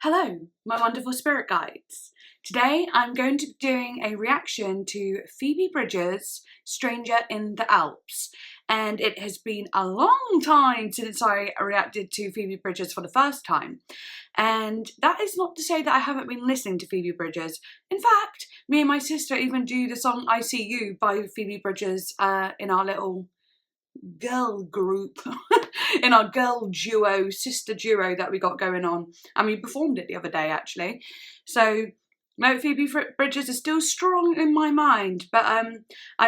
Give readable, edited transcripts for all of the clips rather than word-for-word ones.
Hello, my wonderful spirit guides. Today I'm going to be doing a reaction to Phoebe Bridgers' Stranger in the Alps. And it has been a long time since I reacted to Phoebe Bridgers for the first time. And that is not to say that I haven't been listening to Phoebe Bridgers. In fact, me and my sister even do the song I See You by Phoebe Bridgers in our little girl group, in our girl duo, sister duo that we got going on, and we performed it the other day actually. So no, Phoebe Bridgers is still strong in my mind, but I'm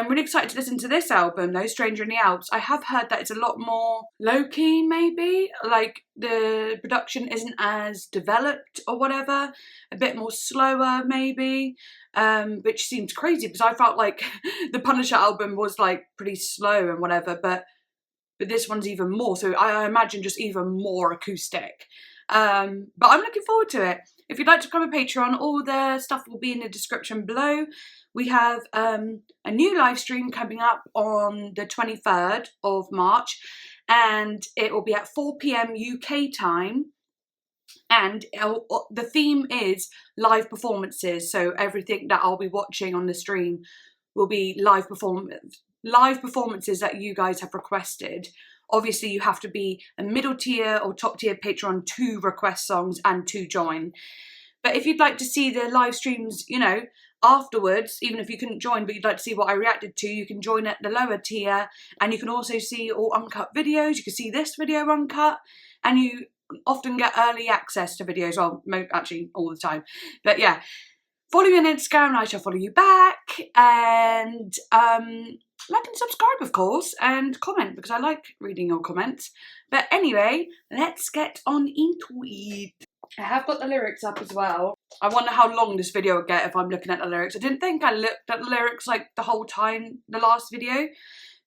really excited to listen to this album though, Stranger in the Alps. I have heard that it's a lot more low-key maybe, like the production isn't as developed or whatever, a bit more slower maybe, which seems crazy because I felt like the Punisher album was like pretty slow and whatever, but this one's even more, so I imagine just even more acoustic. But I'm looking forward to it. If you'd like to become a patron, all the stuff will be in the description below. We have a new live stream coming up on the 23rd of March, and it will be at 4 PM UK time. And the theme is live performances, so everything that I'll be watching on the stream will be live performances that you guys have requested. Obviously you have to be a middle tier or top tier patron to request songs and to join. But if you'd like to see the live streams, you know, afterwards, even if you couldn't join but you'd like to see what I reacted to, you can join at the lower tier, and you can also see all uncut videos. You can see this video uncut, and you often get early access to videos, well, actually all the time. But yeah, follow me on Instagram and I shall follow you back, and like and subscribe of course, and comment because I like reading your comments. But anyway, let's get on into it. I have got the lyrics up as well. I wonder how long this video will get if I'm looking at the lyrics. I didn't think I looked at the lyrics like the whole time the last video,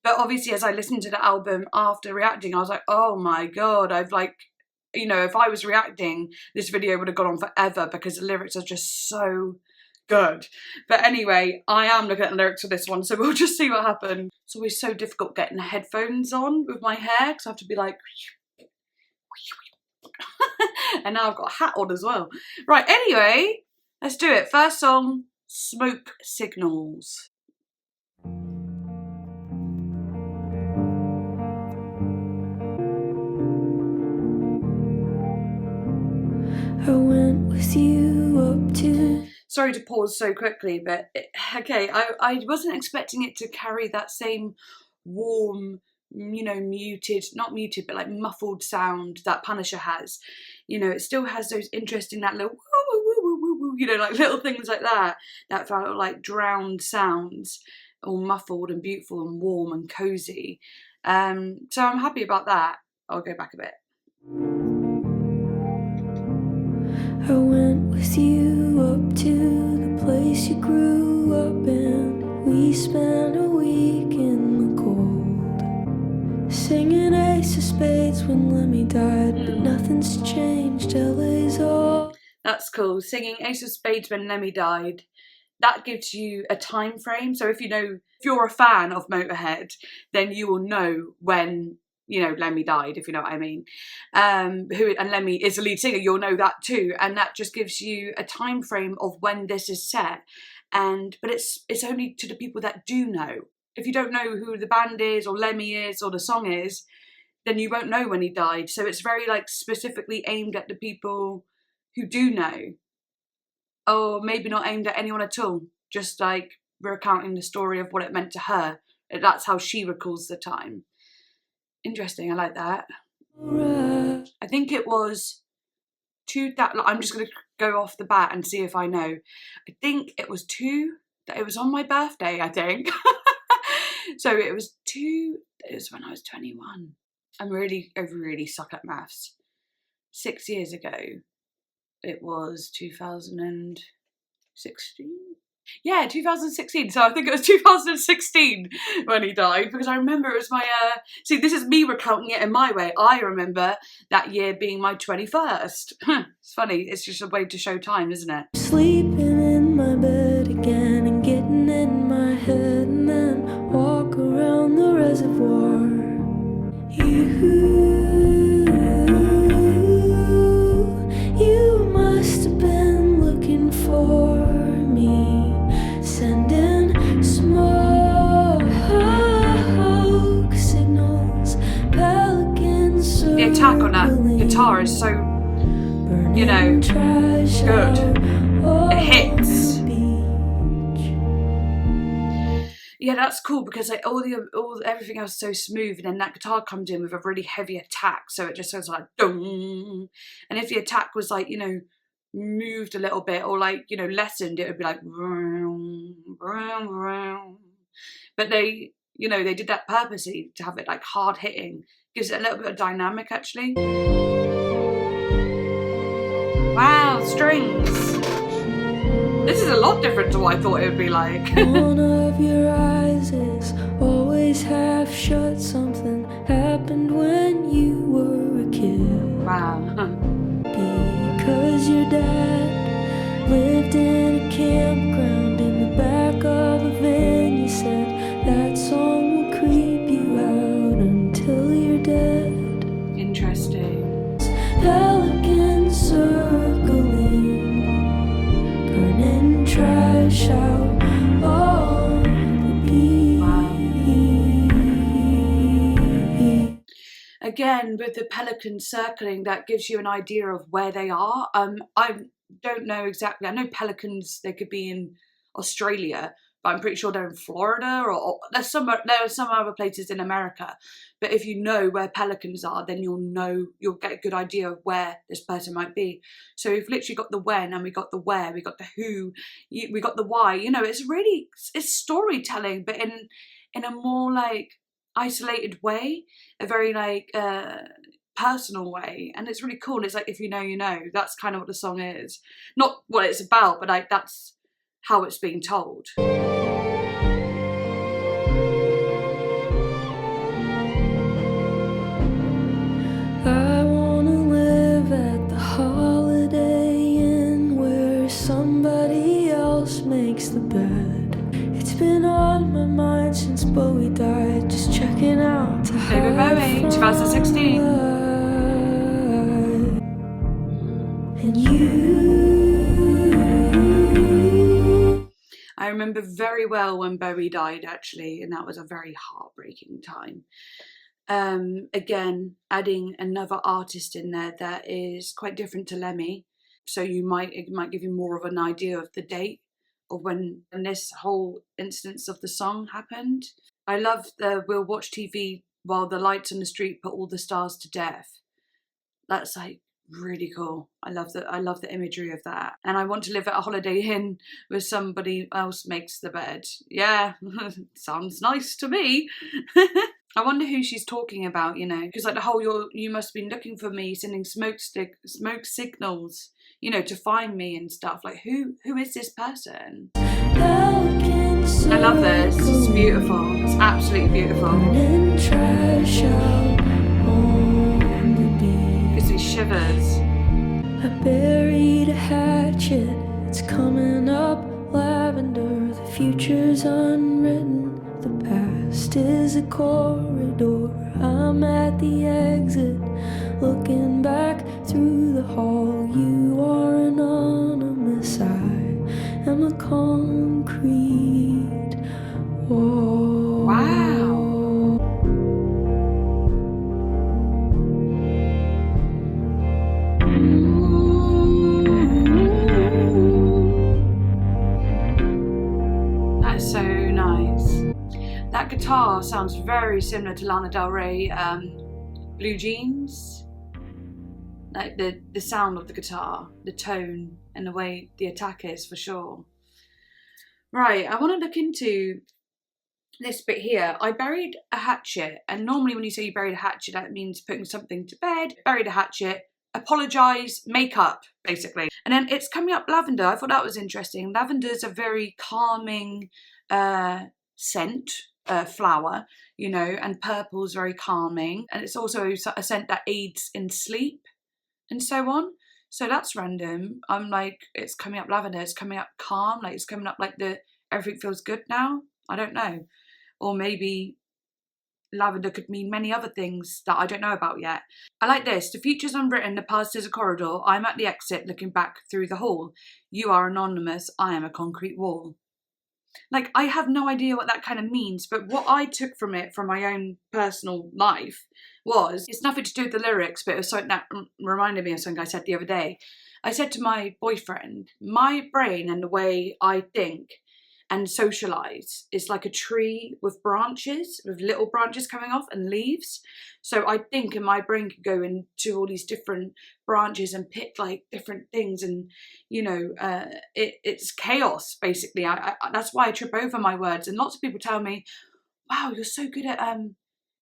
but obviously as I listened to the album after reacting, I was like, oh my god, I've like, you know, if I was reacting, this video would have gone on forever because the lyrics are just so good. But anyway, I am looking at the lyrics for this one, so we'll just see what happens. It's always so difficult getting headphones on with my hair because I have to be like and now I've got a hat on as well. Right, anyway, let's do it. First song, Smoke Signals. I went with you up to... Sorry to pause so quickly, but okay, I wasn't expecting it to carry that same warm, you know, muted, not muted, but like muffled sound that Punisher has. You know, it still has those interesting, that little woo woo woo woo woo woo, you know, like little things like that felt like drowned sounds, all muffled and beautiful and warm and cozy. So I'm happy about that. I'll go back a bit. I went with you up to the place you grew up in. We spent a week in the cold, singing Ace of Spades when Lemmy died, but nothing's changed, LA's all... That's cool, singing Ace of Spades when Lemmy died. That gives you a time frame, so if you know, if you're a fan of Motorhead, then you will know when, you know, Lemmy died, if you know what I mean. And Lemmy is the lead singer, you'll know that too, and that just gives you a time frame of when this is set. But it's only to the people that do know. If you don't know who the band is or Lemmy is or the song is, then you won't know when he died. So it's very like specifically aimed at the people who do know, or maybe not aimed at anyone at all, just like recounting the story of what it meant to her. That's how she recalls the time. Interesting, I like that. I think it was I'm just going to go off the bat and see if I know. I think it was it was on my birthday, I think. So it was when I was 21. I really suck at maths. 6 years ago, it was 2016. Yeah, 2016. So I think it was 2016 when he died, because I remember it was my, see, this is me recounting it in my way. I remember that year being my 21st. It's funny, it's just a way to show time, isn't it? Sleeping in my bed again and getting in my head and then walk around the reservoir. You you know, good. It hits. Yeah, that's cool because like everything else is so smooth, and then that guitar comes in with a really heavy attack, so it just sounds like dong. And if the attack was like, you know, moved a little bit or like, you know, lessened, it would be like vroom, vroom, vroom. But they, you know, they did that purposely to have it like hard hitting. Gives it a little bit of dynamic actually. Wow, strings. This is a lot different to what I thought it would be like. One of your eyes is always half shut. Something happened when you were a kid. Wow. Because your dad lived in a campground in the back of a van. You said that song will creep you out until you're dead. Interesting. Pelicans circling, burning trash out on the beach. Wow. Again, with the pelicans circling, that gives you an idea of where they are. I don't know exactly. I know pelicans, they could be in Australia, but I'm pretty sure they're in Florida, or there are some other places in America. But if you know where pelicans are, then you'll get a good idea of where this person might be. So we've literally got the when, and we got the where, we got the who, we got the why. You know, it's storytelling, but in a more like isolated way, a very like personal way, and it's really cool. It's like, if you know, you know. That's kind of what the song is, not what it's about, but like that's how it's being told. I wanna live at the Holiday Inn where somebody else makes the bed. It's been on my mind since Bowie died, just checking out to David Bowie, 2016. And you. I remember very well when Bowie died actually, and that was a very heartbreaking time. Again, adding another artist in there that is quite different to Lemmy, so it might give you more of an idea of the date of when this whole instance of the song happened. I love the "We'll watch TV while the lights on the street put all the stars to death." That's like really cool. I love the imagery of that. And I want to live at a Holiday Inn where somebody else makes the bed. Yeah, sounds nice to me. I wonder who she's talking about, you know, because like the whole you must have been looking for me, sending smoke signals, you know, to find me and stuff. Like who is this person? I love this. It's beautiful. It's absolutely beautiful. Gives me shivers. I buried a hatchet. It's coming up lavender. The future's unwritten. The past is a corridor. I'm at the exit, looking back through the hall. You are anonymous. I am a concrete wall. Wow. That's so nice. That guitar sounds very similar to Lana Del Rey, Blue Jeans. Like the sound of the guitar, the tone, and the way the attack is, for sure. Right, I want to look into this bit here. I buried a hatchet, and normally when you say you buried a hatchet, that means putting something to bed. Buried a hatchet, apologise, make up, basically. And then it's coming up lavender. I thought that was interesting. Lavender's a very calming scent, flower, you know, and purple's very calming. And it's also a scent that aids in sleep and so on. So that's random. I'm like, it's coming up lavender, it's coming up calm, like it's coming up like everything feels good now. I don't know. Or maybe lavender could mean many other things that I don't know about yet. I like this. The future's unwritten, the past is a corridor. I'm at the exit looking back through the hall. You are anonymous, I am a concrete wall. Like, I have no idea what that kind of means, but what I took from it, from my own personal life, was, it's nothing to do with the lyrics, but it was something that reminded me of something I said the other day. I said to my boyfriend, my brain and the way I think and socialise is like a tree with branches, with little branches coming off and leaves. So I think, and my brain could go into all these different branches and pick like different things, and you know, it's chaos basically. That's why I trip over my words, and lots of people tell me, wow, you're so good at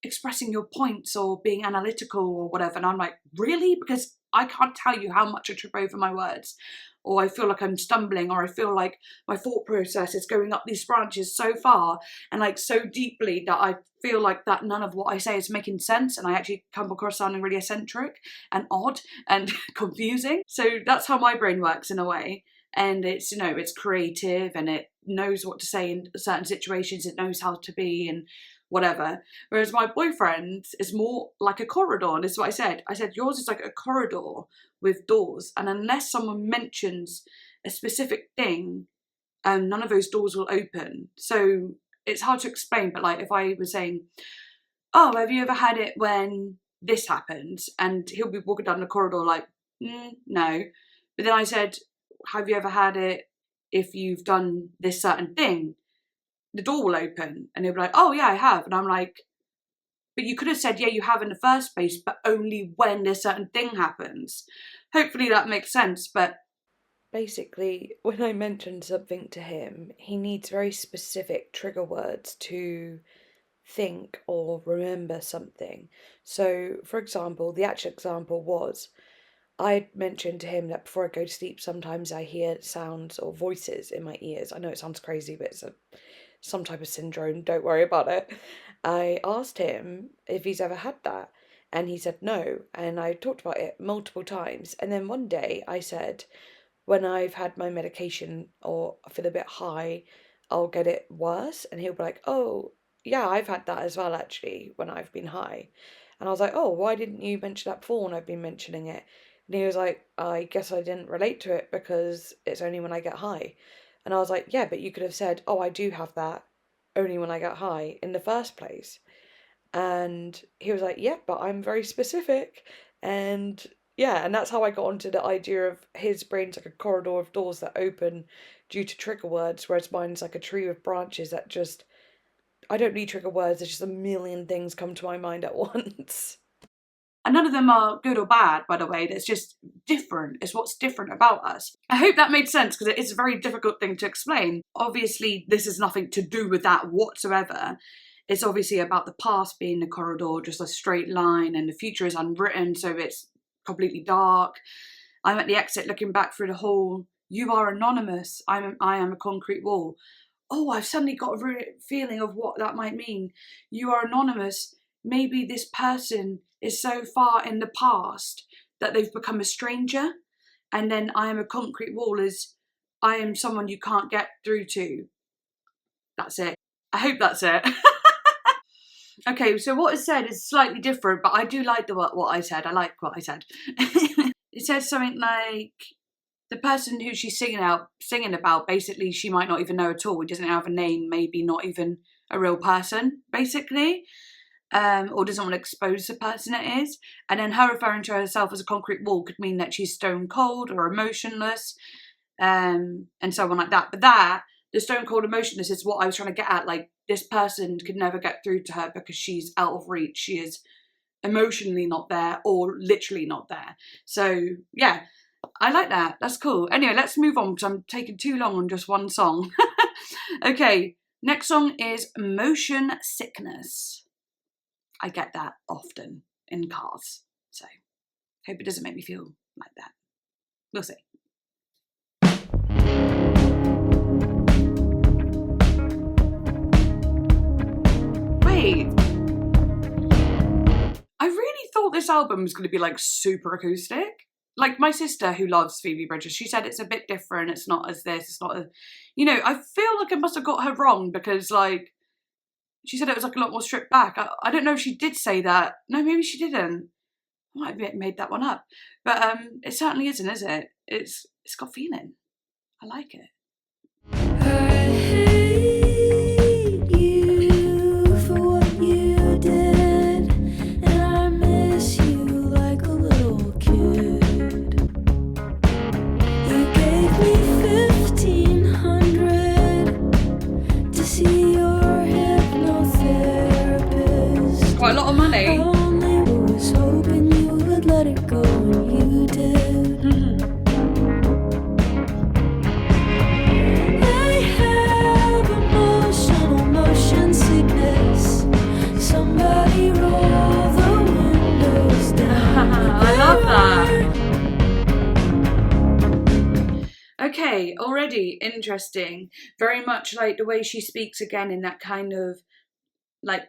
expressing your points or being analytical or whatever, and I'm like, really? Because I can't tell you how much I trip over my words, or I feel like I'm stumbling, or I feel like my thought process is going up these branches so far and like so deeply that I feel like that none of what I say is making sense, and I actually come across sounding really eccentric and odd and confusing. So that's how my brain works in a way. And it's, you know, it's creative and it knows what to say in certain situations, it knows how to be and whatever. Whereas my boyfriend is more like a corridor, and this is what I said. I said, yours is like a corridor with doors, and unless someone mentions a specific thing, none of those doors will open. So it's hard to explain, but like if I was saying, oh, have you ever had it when this happens? And he'll be walking down the corridor like, no. But then I said, have you ever had it if you've done this certain thing? The door will open, and he'll be like, oh yeah, I have. And I'm like, but you could have said, yeah, you have in the first place, but only when this certain thing happens. Hopefully that makes sense. But basically, when I mention something to him, he needs very specific trigger words to think or remember something. So, for example, the actual example was, I mentioned to him that before I go to sleep, sometimes I hear sounds or voices in my ears. I know it sounds crazy, but it's some type of syndrome. Don't worry about it. I asked him if he's ever had that, and he said no. And I talked about it multiple times. And then one day I said, when I've had my medication or I feel a bit high, I'll get it worse. And he'll be like, oh, yeah, I've had that as well, actually, when I've been high. And I was like, oh, why didn't you mention that before when I've been mentioning it? And he was like, I guess I didn't relate to it because it's only when I get high. And I was like, yeah, but you could have said, oh, I do have that only when I get high in the first place. And he was like, yeah, but I'm very specific. And yeah, and that's how I got onto the idea of his brain's like a corridor of doors that open due to trigger words, whereas mine's like a tree with branches that just, I don't need trigger words, there's just a million things come to my mind at once. And none of them are good or bad, by the way. It's just different. It's what's different about us. I hope that made sense, because it is a very difficult thing to explain. Obviously, this is nothing to do with that whatsoever. It's obviously about the past being a corridor, just a straight line, and the future is unwritten, so it's completely dark. I'm at the exit looking back through the hall. You are anonymous. I am a concrete wall. Oh, I've suddenly got a feeling of what that might mean. You are anonymous. Maybe this person is so far in the past that they've become a stranger, and then I am a concrete wall is I am someone you can't get through to. That's it. I hope that's it. Okay, so what is said is slightly different, but I do like what I said. I like what I said. It says something like, the person who she's singing about, basically she might not even know at all. It doesn't have a name, maybe not even a real person, basically. Or doesn't want to expose the person it is. And then her referring to herself as a concrete wall could mean that she's stone cold or emotionless, and so on like that. But the stone cold emotionless is what I was trying to get at. Like, this person could never get through to her because she's out of reach. She is emotionally not there or literally not there. So yeah, I like that. That's cool. Anyway, let's move on because I'm taking too long on just one song. Okay, next song is Motion Sickness. I get that often in cars, so hope it doesn't make me feel like that. We'll see. Wait, I really thought this album was going to be like super acoustic. Like, my sister who loves Phoebe Bridgers, she said it's a bit different, it's not as this, it's not a, you know, I feel like I must have got her wrong because like, she said it was like a lot more stripped back. I don't know if she did say that. No, maybe she didn't. I might have made that one up. But it certainly isn't, is it? It's got feeling. I like it. Okay, already interesting. Very much like the way she speaks again in that kind of like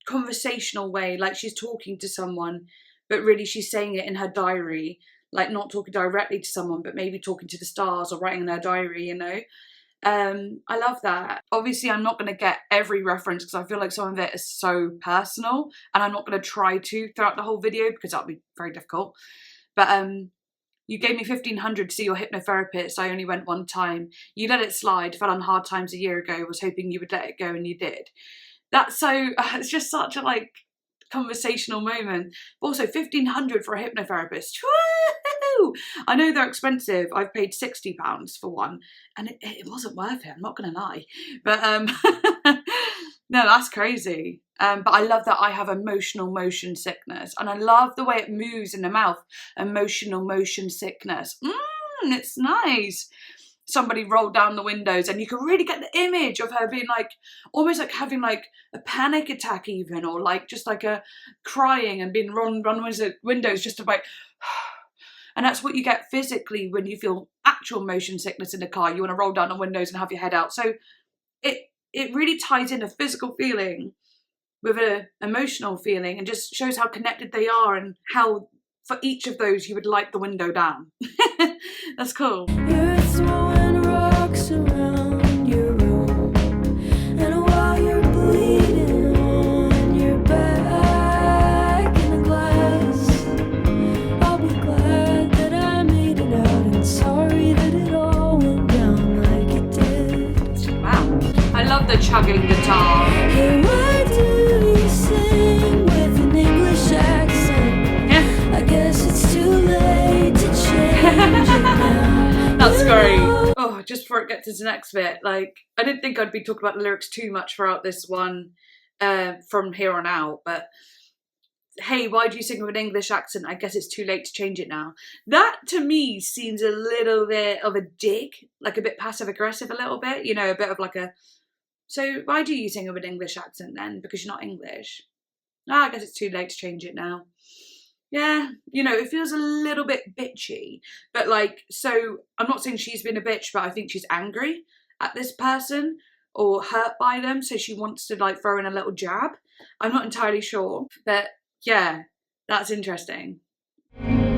conversational way, like she's talking to someone, but really she's saying it in her diary, like not talking directly to someone, but maybe talking to the stars or writing in her diary, you know? I love that. Obviously, I'm not going to get every reference because I feel like some of it is so personal, and I'm not going to try to throughout the whole video because that would be very difficult. But you gave me 1,500 to see your hypnotherapist. I only went one time. You let it slide. Fell on hard times a year ago. Was hoping you would let it go, and you did. That's so. It's just such a like conversational moment. But also 1,500 for a hypnotherapist. Woo! I know they're expensive. I've paid £60 for one, and it wasn't worth it. I'm not gonna lie. But no, that's crazy. But I love that I have emotional motion sickness, and I love the way it moves in the mouth. Emotional motion sickness. It's nice. Somebody rolled down the windows, and you can really get the image of her being like, almost like having like a panic attack even, or like just like a crying and being run windows just about. And that's what you get physically when you feel actual motion sickness in the car. You want to roll down the windows and have your head out. So it really ties in a physical feeling with an emotional feeling, and just shows how connected they are, and how for each of those you would like the window down. That's cool. You're throwing rocks around your room, and while you're bleeding on your back in the glass, I'll be glad that I made it out, and sorry that it all went down like it did. Wow, I love the chugging guitar. Hey, why do you sing with an English accent? Yeah. I guess it's too late to change it now. That's great. Oh, just before it gets to the next bit, like, I didn't think I'd be talking about the lyrics too much throughout this one from here on out, but hey, why do you sing with an English accent? I guess it's too late to change it now. That, to me, seems a little bit of a dig, like a bit passive-aggressive a little bit, you know, a bit of like a, so why do you sing with an English accent then? Because you're not English? Oh, I guess it's too late to change it now. Yeah, you know, it feels a little bit bitchy, but like, so I'm not saying she's been a bitch, but I think she's angry at this person or hurt by them, so she wants to like throw in a little jab. I'm not entirely sure, but yeah, that's interesting. Ooh,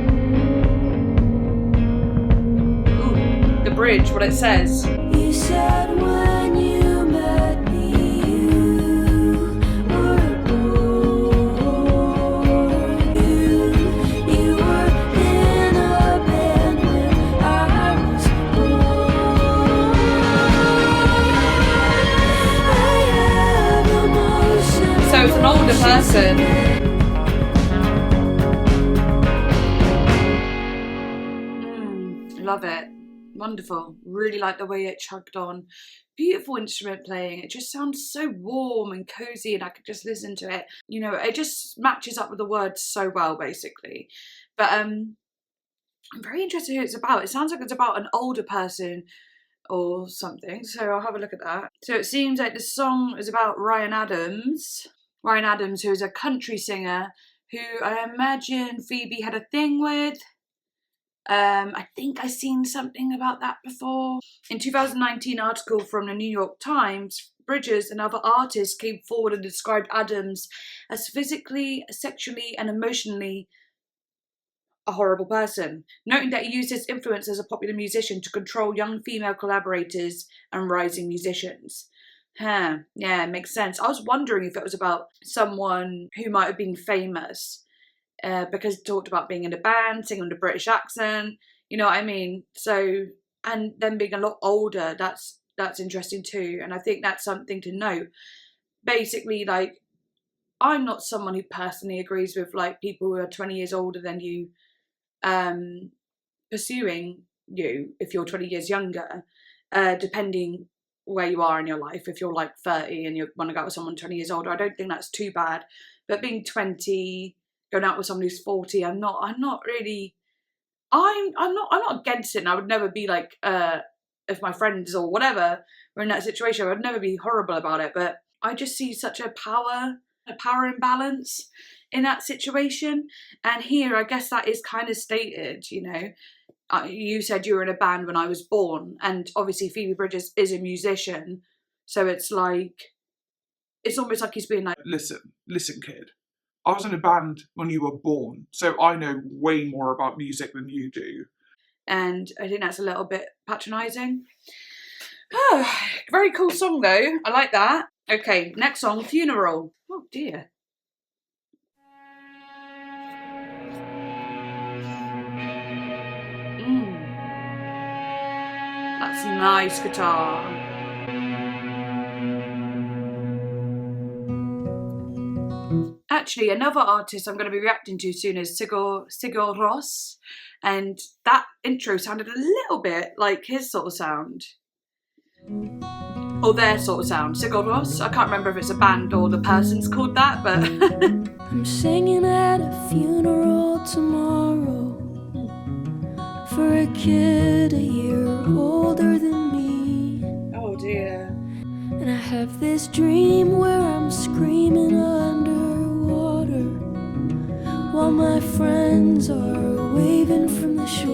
the bridge, what it says. You said when you met me, you were a boy. You were in a band when I was born. I have emotions. So it's an older person. Love it. Wonderful. Really like the way it chugged on. Beautiful instrument playing. It just sounds so warm and cozy, and I could just listen to it. You know, it just matches up with the words so well, basically. But I'm very interested who it's about. It sounds like it's about an older person or something, so I'll have a look at that. So it seems like the song is about Ryan Adams. Ryan Adams, who is a country singer who I imagine Phoebe had a thing with. I think I've seen something about that before. In 2019 article from the New York Times, Bridges and other artists came forward and described Adams as physically, sexually and emotionally a horrible person, noting that he used his influence as a popular musician to control young female collaborators and rising musicians. Yeah, it makes sense. I was wondering if it was about someone who might have been famous. Because he talked about being in a band, singing with a British accent, you know what I mean? So, and then being a lot older, that's interesting too. And I think that's something to note. Basically, like, I'm not someone who personally agrees with like people who are 20 years older than you pursuing you if you're 20 years younger, depending where you are in your life. If you're like 30 and you want to go out with someone 20 years older, I don't think that's too bad. But being 20, going out with someone who's 40, I'm not really, I'm not against it, and I would never be like, if my friends or whatever were in that situation, I would never be horrible about it, but I just see such a power imbalance in that situation, and here I guess that is kind of stated, you know, you said you were in a band when I was born, and obviously Phoebe Bridgers is a musician, so it's like, it's almost like he's being like, listen, kid. I was in a band when you were born, so I know way more about music than you do. And I think that's a little bit patronising. Very cool song though, I like that. Okay, next song, Funeral. Oh dear. That's nice guitar. Actually, another artist I'm going to be reacting to soon is Sigur Rós, and that intro sounded a little bit like his sort of sound. Or their sort of sound. Sigur Rós. I can't remember if it's a band or the person's called that, but I'm singing at a funeral tomorrow for a kid a year older than me. oh dear. And I have this dream where I'm screaming underwater while my friends are waving from the shore.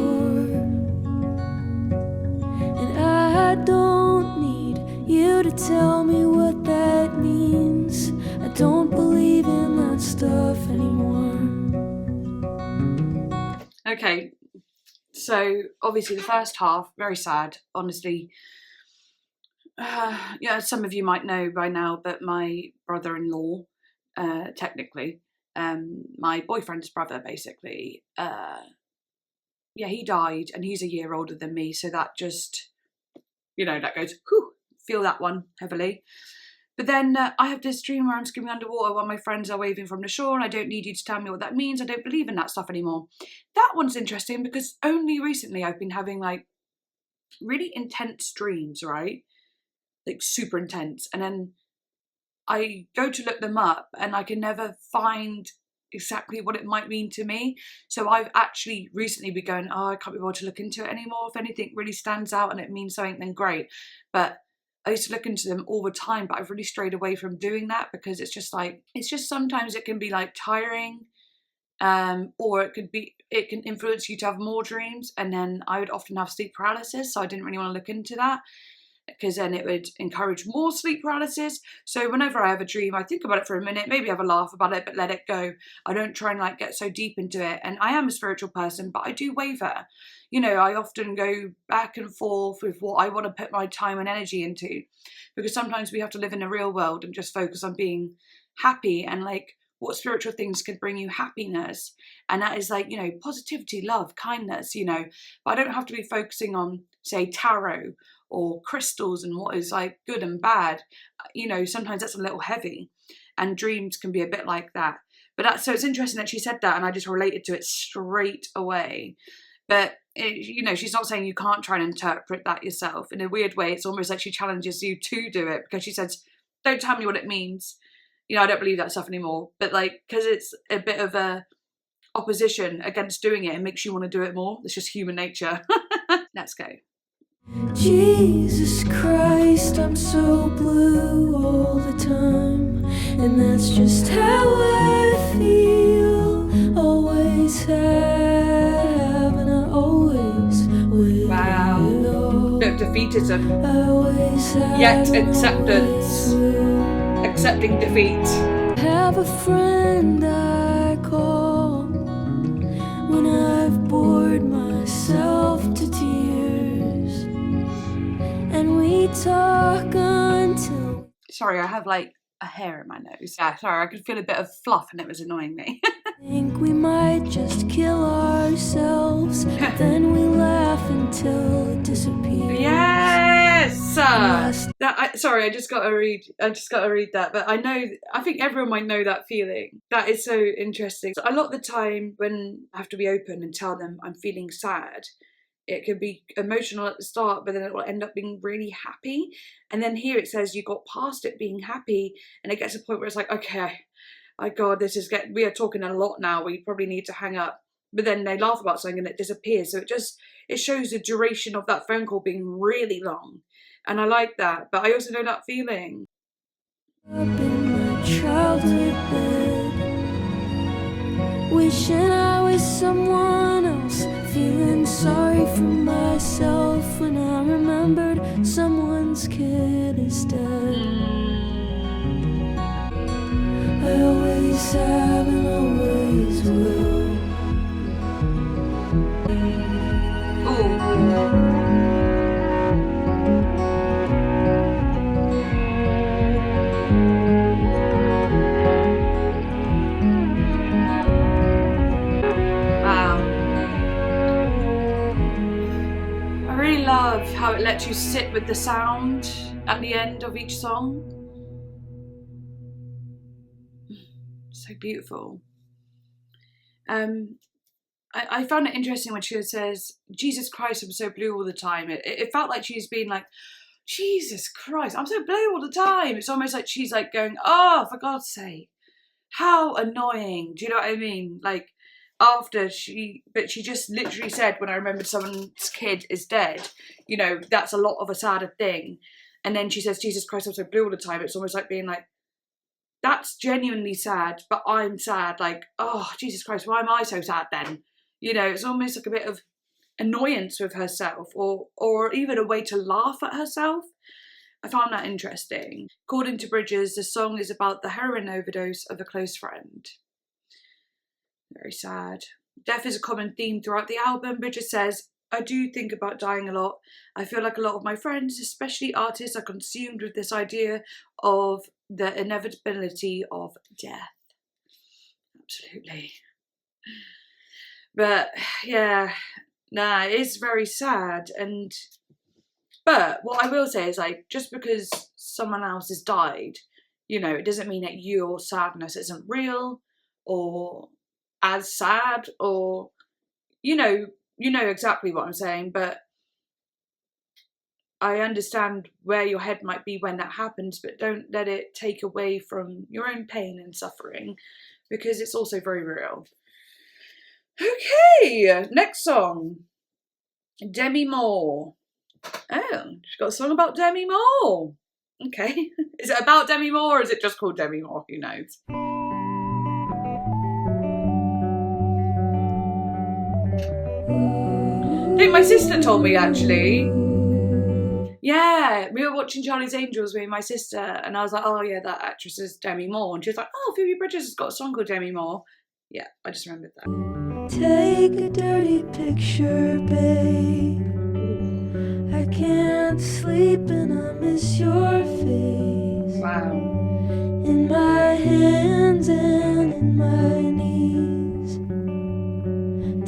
And I don't need you to tell me what that means. I don't believe in that stuff anymore. Okay, so obviously the first half, very sad, honestly. Yeah, some of you might know by now, but my brother-in-law, technically, my boyfriend's brother, basically, yeah, he died, and he's a year older than me, so that just, you know, that goes, whew, feel that one heavily. But then I have this dream where I'm screaming underwater while my friends are waving from the shore, and I don't need you to tell me what that means. I don't believe in that stuff anymore. That one's interesting because only recently I've been having like really intense dreams, right? Like super intense. And then I go to look them up and I can never find exactly what it might mean to me. So I've actually recently been going, oh, I can't be able to look into it anymore. If anything really stands out and it means something, then great. But I used to look into them all the time, but I've really strayed away from doing that because it's just like, it's just sometimes it can be like tiring, or it can influence you to have more dreams. And then I would often have sleep paralysis, so I didn't really want to look into that because then it would encourage more sleep paralysis. So whenever I have a dream, I think about it for a minute, maybe have a laugh about it, but let it go. I don't try and like get so deep into it. And I am a spiritual person, but I do waver. You know, I often go back and forth with what I want to put my time and energy into, because sometimes we have to live in the real world and just focus on being happy and like what spiritual things could bring you happiness. And that is like, you know, positivity, love, kindness, you know, but I don't have to be focusing on, say, tarot or crystals and what is like good and bad. You know, sometimes that's a little heavy, and dreams can be a bit like that. But that's, so it's interesting that she said that, and I just related to it straight away. But you know, she's not saying you can't try and interpret that yourself. In a weird way, it's almost like she challenges you to do it, because she says, don't tell me what it means. You know, I don't believe that stuff anymore. But like, because it's a bit of a opposition against doing it, it makes you want to do it more. It's just human nature. Let's go. Jesus Christ, I'm so blue all the time, and that's just how I feel. Always have, and I always will. Wow. Bit of defeatism. Yet acceptance. Accepting defeat. Have a friend I call when I've bored myself to tears, and we talk until... Sorry, I have like a hair in my nose. Yeah, sorry, I could feel a bit of fluff and it was annoying me. Think we might just kill ourselves, then we laugh until it disappears. Yes! Sorry, I just got to read that. But I think everyone might know that feeling. That is so interesting. So a lot of the time when I have to be open and tell them I'm feeling sad, it could be emotional at the start, but then it will end up being really happy. And then here it says you got past it being happy, and it gets to a point where it's like, okay, oh God, we are talking a lot now, we probably need to hang up. But then they laugh about something and it disappears. So it shows the duration of that phone call being really long. And I like that, but I also know that feeling. Up in my childhood bed, wishing I was someone else, feeling sorry for myself when I remembered someone's kid is dead. I always have and always will. How it lets you sit with the sound at the end of each song. So beautiful. I found it interesting when she says, Jesus Christ, I'm so blue all the time. It felt like she's been like, Jesus Christ, I'm so blue all the time. It's almost like she's like going, oh, for God's sake, how annoying. Do you know what I mean? Like, after she just literally said, when I remembered someone's kid is dead, you know, that's a lot of a sadder thing. And then she says, Jesus Christ, I'm so blue all the time. It's almost like being like, that's genuinely sad, but I'm sad. Like, oh, Jesus Christ, why am I so sad then? You know, it's almost like a bit of annoyance with herself, or even a way to laugh at herself. I found that interesting. According to Bridges, the song is about the heroin overdose of a close friend. Very sad. Death is a common theme throughout the album. Bridges says, I do think about dying a lot. I feel like a lot of my friends, especially artists, are consumed with this idea of the inevitability of death. Absolutely. But yeah, nah, it is very sad. But what I will say is, like, just because someone else has died, you know, it doesn't mean that your sadness isn't real or as sad, or you know exactly what I'm saying. But I understand where your head might be when that happens, but don't let it take away from your own pain and suffering, because it's also very real. Okay, next song, Demi Moore. Oh, she's got a song about Demi Moore. Okay, is it about Demi Moore, or is it just called Demi Moore? Who knows? I think my sister told me, actually. Yeah, we were watching Charlie's Angels, me and my sister, and I was like, oh yeah, that actress is Demi Moore. And she was like, oh, Phoebe Bridgers has got a song called Demi Moore. Yeah, I just remembered that. Take a dirty picture, babe. I can't sleep and I miss your face. Wow. In my hands and in my knees.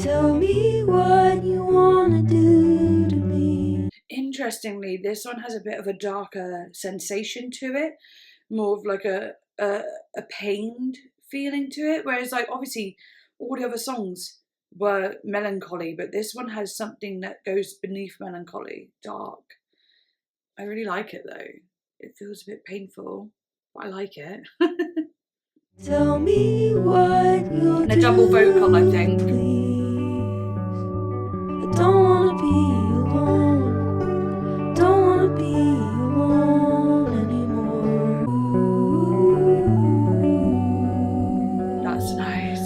Tell me what you wanna do to me. Interestingly, this one has a bit of a darker sensation to it, more of like a pained feeling to it, whereas like obviously all the other songs were melancholy, but this one has something that goes beneath melancholy, dark. I really like it though. It feels a bit painful, but I like it. Tell me what you'll And a double vocal, I think. Please. I don't wanna be alone. Don't wanna be alone anymore. That's nice.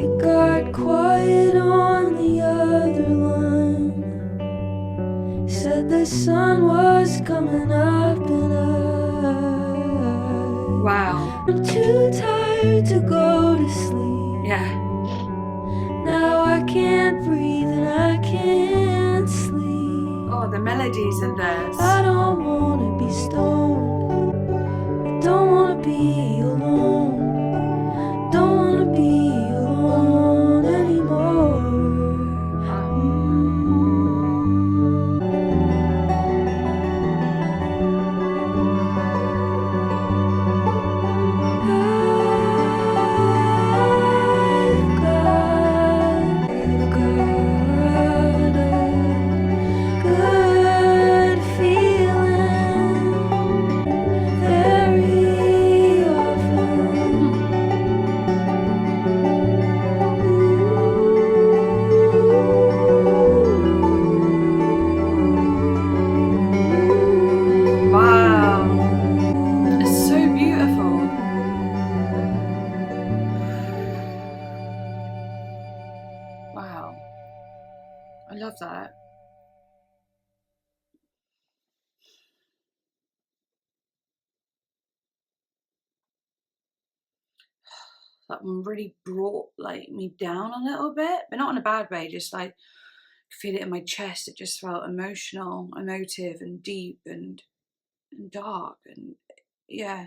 It got quiet on the other line. Said the sun was coming up and I'm too tired to go to sleep. Yeah. Now I can't breathe and I can't sleep. Oh, the melodies in this. I don't wanna be stoned. I don't wanna be alone. Don't wanna be alone anymore. I love that. That one really brought like me down a little bit, but not in a bad way, just like feel it in my chest. It just felt emotional, emotive and deep and dark, and yeah,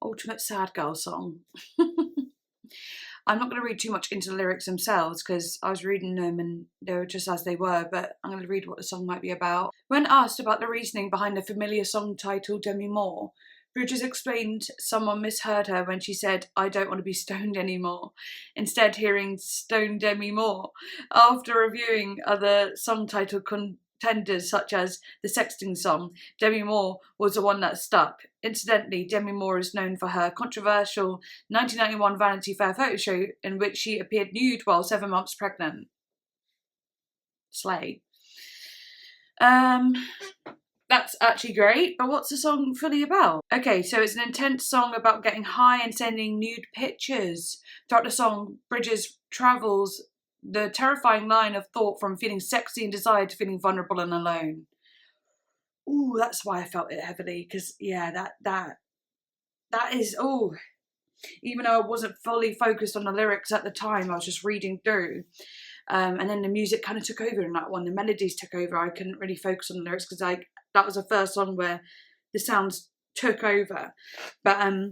ultimate sad girl song. I'm not going to read too much into the lyrics themselves because I was reading them and they were just as they were, but I'm going to read what the song might be about. When asked about the reasoning behind the familiar song title Demi Moore, Bridges explained someone misheard her when she said, "I don't want to be stoned anymore," instead hearing "Stone Demi Moore." After reviewing other song title contenders such as the Sexting song, Demi Moore was the one that stuck. Incidentally, Demi Moore is known for her controversial 1991 Vanity Fair photo show in which she appeared nude while 7 months pregnant. Slay. That's actually great, but what's the song fully about? Okay, so it's an intense song about getting high and sending nude pictures. Throughout the song, Bridges travels the terrifying line of thought from feeling sexy and desired to feeling vulnerable and alone. Ooh, that's why I felt it heavily, because yeah, that is, oh, even though I wasn't fully focused on the lyrics at the time, I was just reading through. And then the music kind of took over in that one. The melodies took over. I couldn't really focus on the lyrics because that was the first song where the sounds took over. But I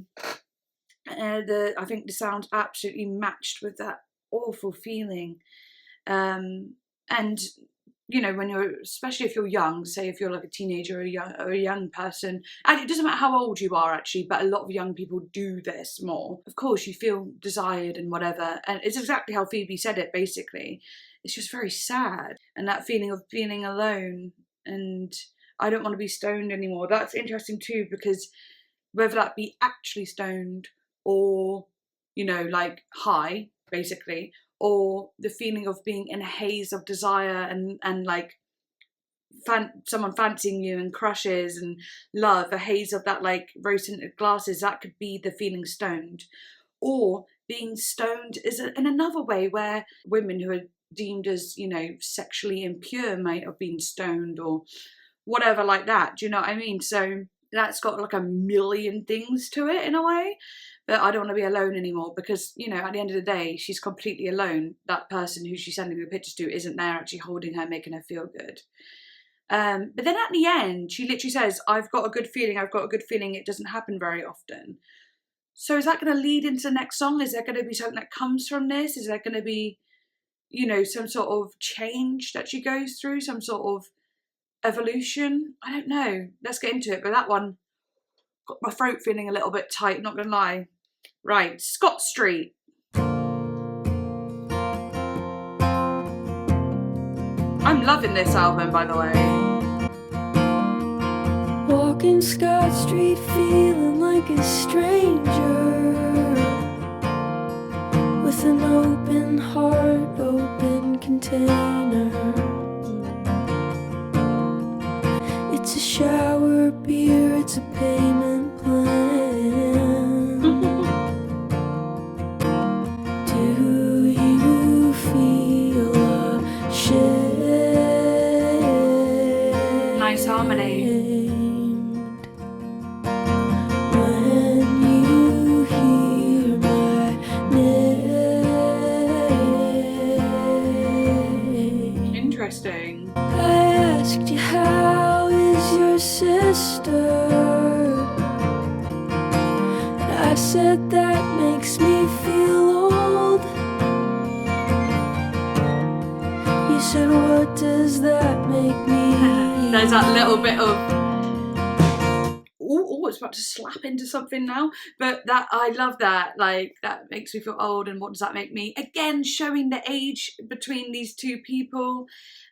think the sound absolutely matched with that awful feeling. And you know, when you're, especially if you're young, say if you're like a teenager or a young person, and it doesn't matter how old you are actually, but a lot of young people do this more. Of course, you feel desired and whatever, and it's exactly how Phoebe said it, basically. It's just very sad, and that feeling of being alone, and I don't want to be stoned anymore. That's interesting too, because whether that be actually stoned or, you know, like high, basically, or the feeling of being in a haze of desire and like someone fancying you and crushes and love, a haze of that like rose-tinted glasses, that could be the feeling stoned. Or being stoned is in another way where women who are deemed as, you know, sexually impure might have been stoned or whatever like that. Do you know what I mean? So that's got like a million things to it in a way. But I don't want to be alone anymore because, you know, at the end of the day, she's completely alone. That person who she's sending the pictures to isn't there actually holding her, making her feel good. But then at the end, she literally says, I've got a good feeling, it doesn't happen very often. So is that going to lead into the next song? Is there going to be something that comes from this? Is there going to be, you know, some sort of change that she goes through, some sort of evolution? I don't know. Let's get into it. But that one got my throat feeling a little bit tight, not going to lie. Right, Scott Street. I'm loving this album, by the way. Walking Scott Street feeling like a stranger, with an open heart, open container. It's a shower beer, it's a payment plan. Do you feel ashamed? Nice harmony. When you hear my name. Interesting. I asked you, how is your sister? And I said, that makes me feel old. You said, what does that make me? There's that little bit of, oh, it's about to slap into something now. But that, I love that. Like, that makes me feel old. And what does that make me? Again, showing the age between these two people.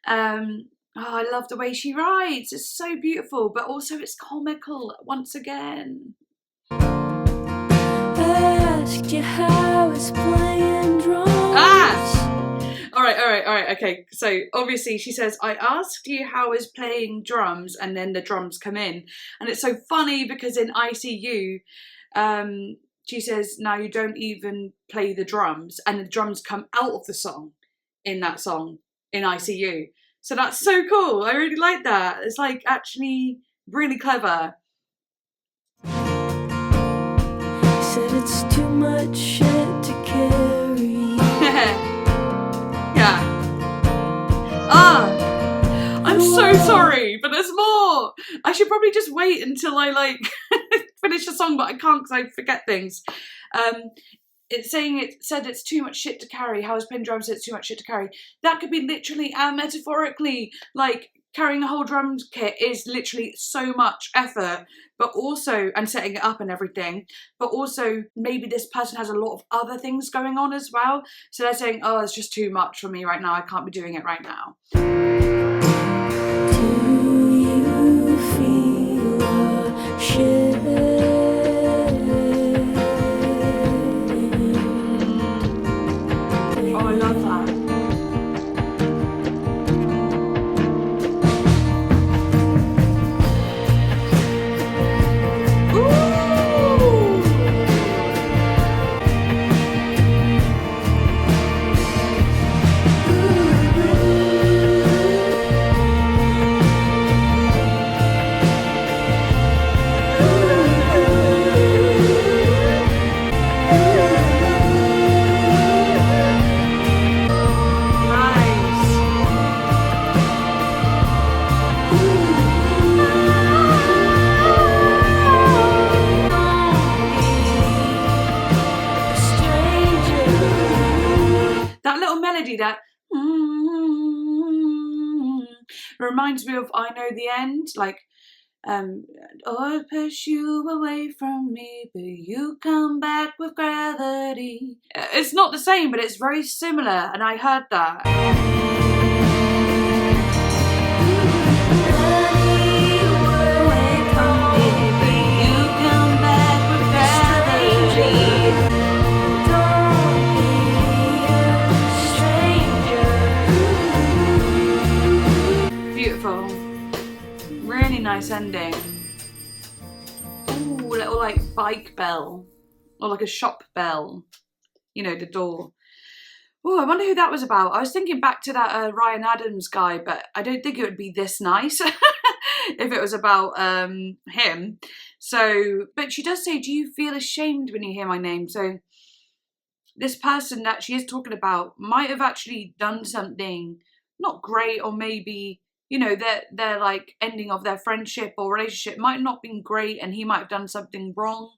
Oh, I love the way she writes. It's so beautiful, but also it's comical once again. I asked you how it's playing drums. All right, okay. So obviously she says, I asked you how is playing drums, and then the drums come in. And it's so funny because in ICU, she says, now you don't even play the drums, and the drums come out of the song, in that song, in ICU. So that's so cool. I really like that. It's like actually really clever. Said it's too much shit to carry. Yeah. I'm so sorry, but there's more. I should probably just wait until I like finish the song, but I can't because I forget things. It said it's too much shit to carry. How is playing drums? It's too much shit to carry. That could be literally and metaphorically. Like carrying a whole drum kit is literally so much effort, but also, and setting it up and everything, but also maybe this person has a lot of other things going on as well. So they're saying, oh, it's just too much for me right now. I can't be doing it right now. Do you feel a shit? Oh, I love that. That reminds me of I Know the End, like I'll push you away from me, but you come back with gravity. It's not the same, but it's very similar, and I heard that. Really nice ending. Ooh, little like bike bell, or like a shop bell, you know, the door. Oh, I wonder who that was about. I was thinking back to that Ryan Adams guy, but I don't think it would be this nice if it was about him. So, but she does say, do you feel ashamed when you hear my name? So this person that she is talking about might have actually done something not great, or maybe, you know, their like ending of their friendship or relationship might not have been great, and he might have done something wrong.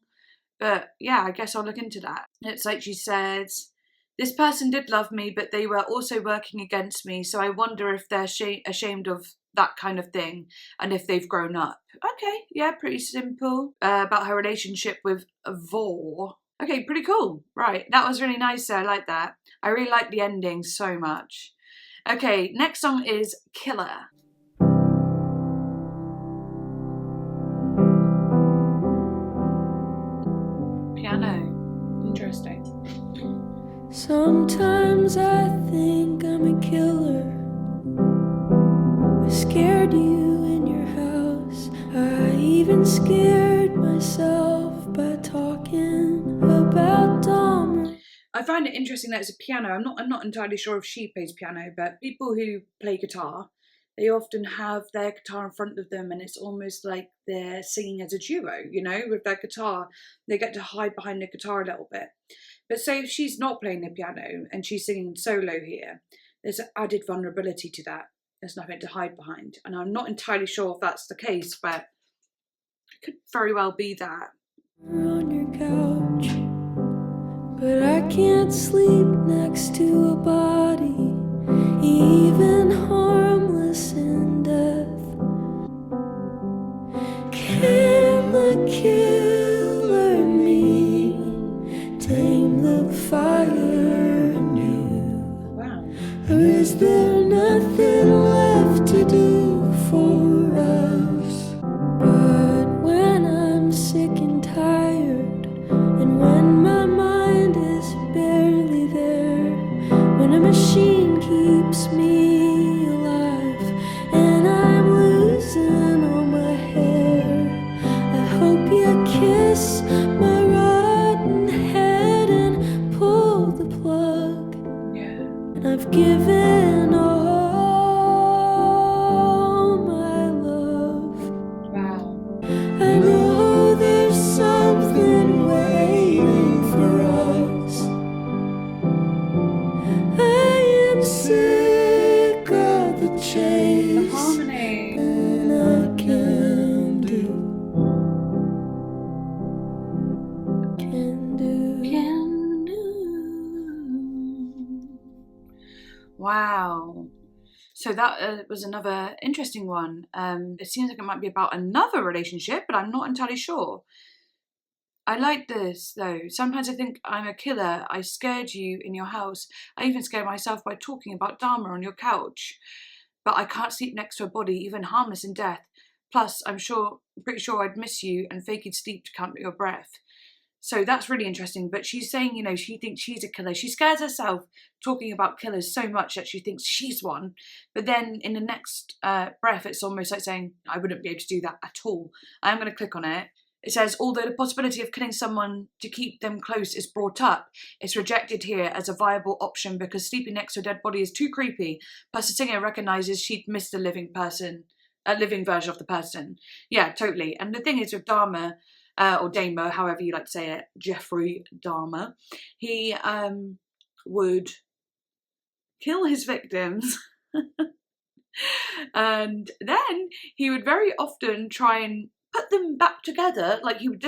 But yeah, I guess I'll look into that. It's like she says, this person did love me, but they were also working against me. So I wonder if they're ashamed of that kind of thing, and if they've grown up. Okay, yeah, pretty simple. About her relationship with Vor. Okay, pretty cool. Right, that was really nice. I like that. I really like the ending so much. Okay, next song is Killer. Piano. Interesting. Sometimes I think I'm a killer. I scared you in your house. I even scared myself by talking about Dahmer. I find it interesting that it's a piano. I'm not entirely sure if she plays piano, but people who play guitar, they often have their guitar in front of them, and it's almost like they're singing as a duo, you know, with their guitar. They get to hide behind the guitar a little bit. But say if she's not playing the piano and she's singing solo here, there's an added vulnerability to that. There's nothing to hide behind. And I'm not entirely sure if that's the case, but it could very well be that. On your couch, but I can't sleep next to a body, even harmless in death. Can the killer me tame the fire in you? Wow. Or is there nothing left to do for us? But when I'm sick and tired, and when my mind is barely there, when a machine keeps me alive, and I'm losing all my hair, I hope you kiss my rotten head and pull the plug. Yeah. And I've given all Wow. So that was another interesting one. It seems like it might be about another relationship, but I'm not entirely sure. I like this though. Sometimes I think I'm a killer. I scared you in your house. I even scared myself by talking about Dharma on your couch. But I can't sleep next to a body, even harmless in death. Plus, pretty sure I'd miss you and fake you'd sleep to count your breath. So that's really interesting. But she's saying, you know, she thinks she's a killer. She scares herself talking about killers so much that she thinks she's one. But then in the next breath, it's almost like saying, I wouldn't be able to do that at all. I'm going to click on it. It says, although the possibility of killing someone to keep them close is brought up, it's rejected here as a viable option because sleeping next to a dead body is too creepy. Plus the singer recognises she'd missed a living version of the person. Yeah, totally. And the thing is with Dharma, or Damo, however you like to say it, Jeffrey Dahmer, he would kill his victims and then he would very often try and put them back together, like he would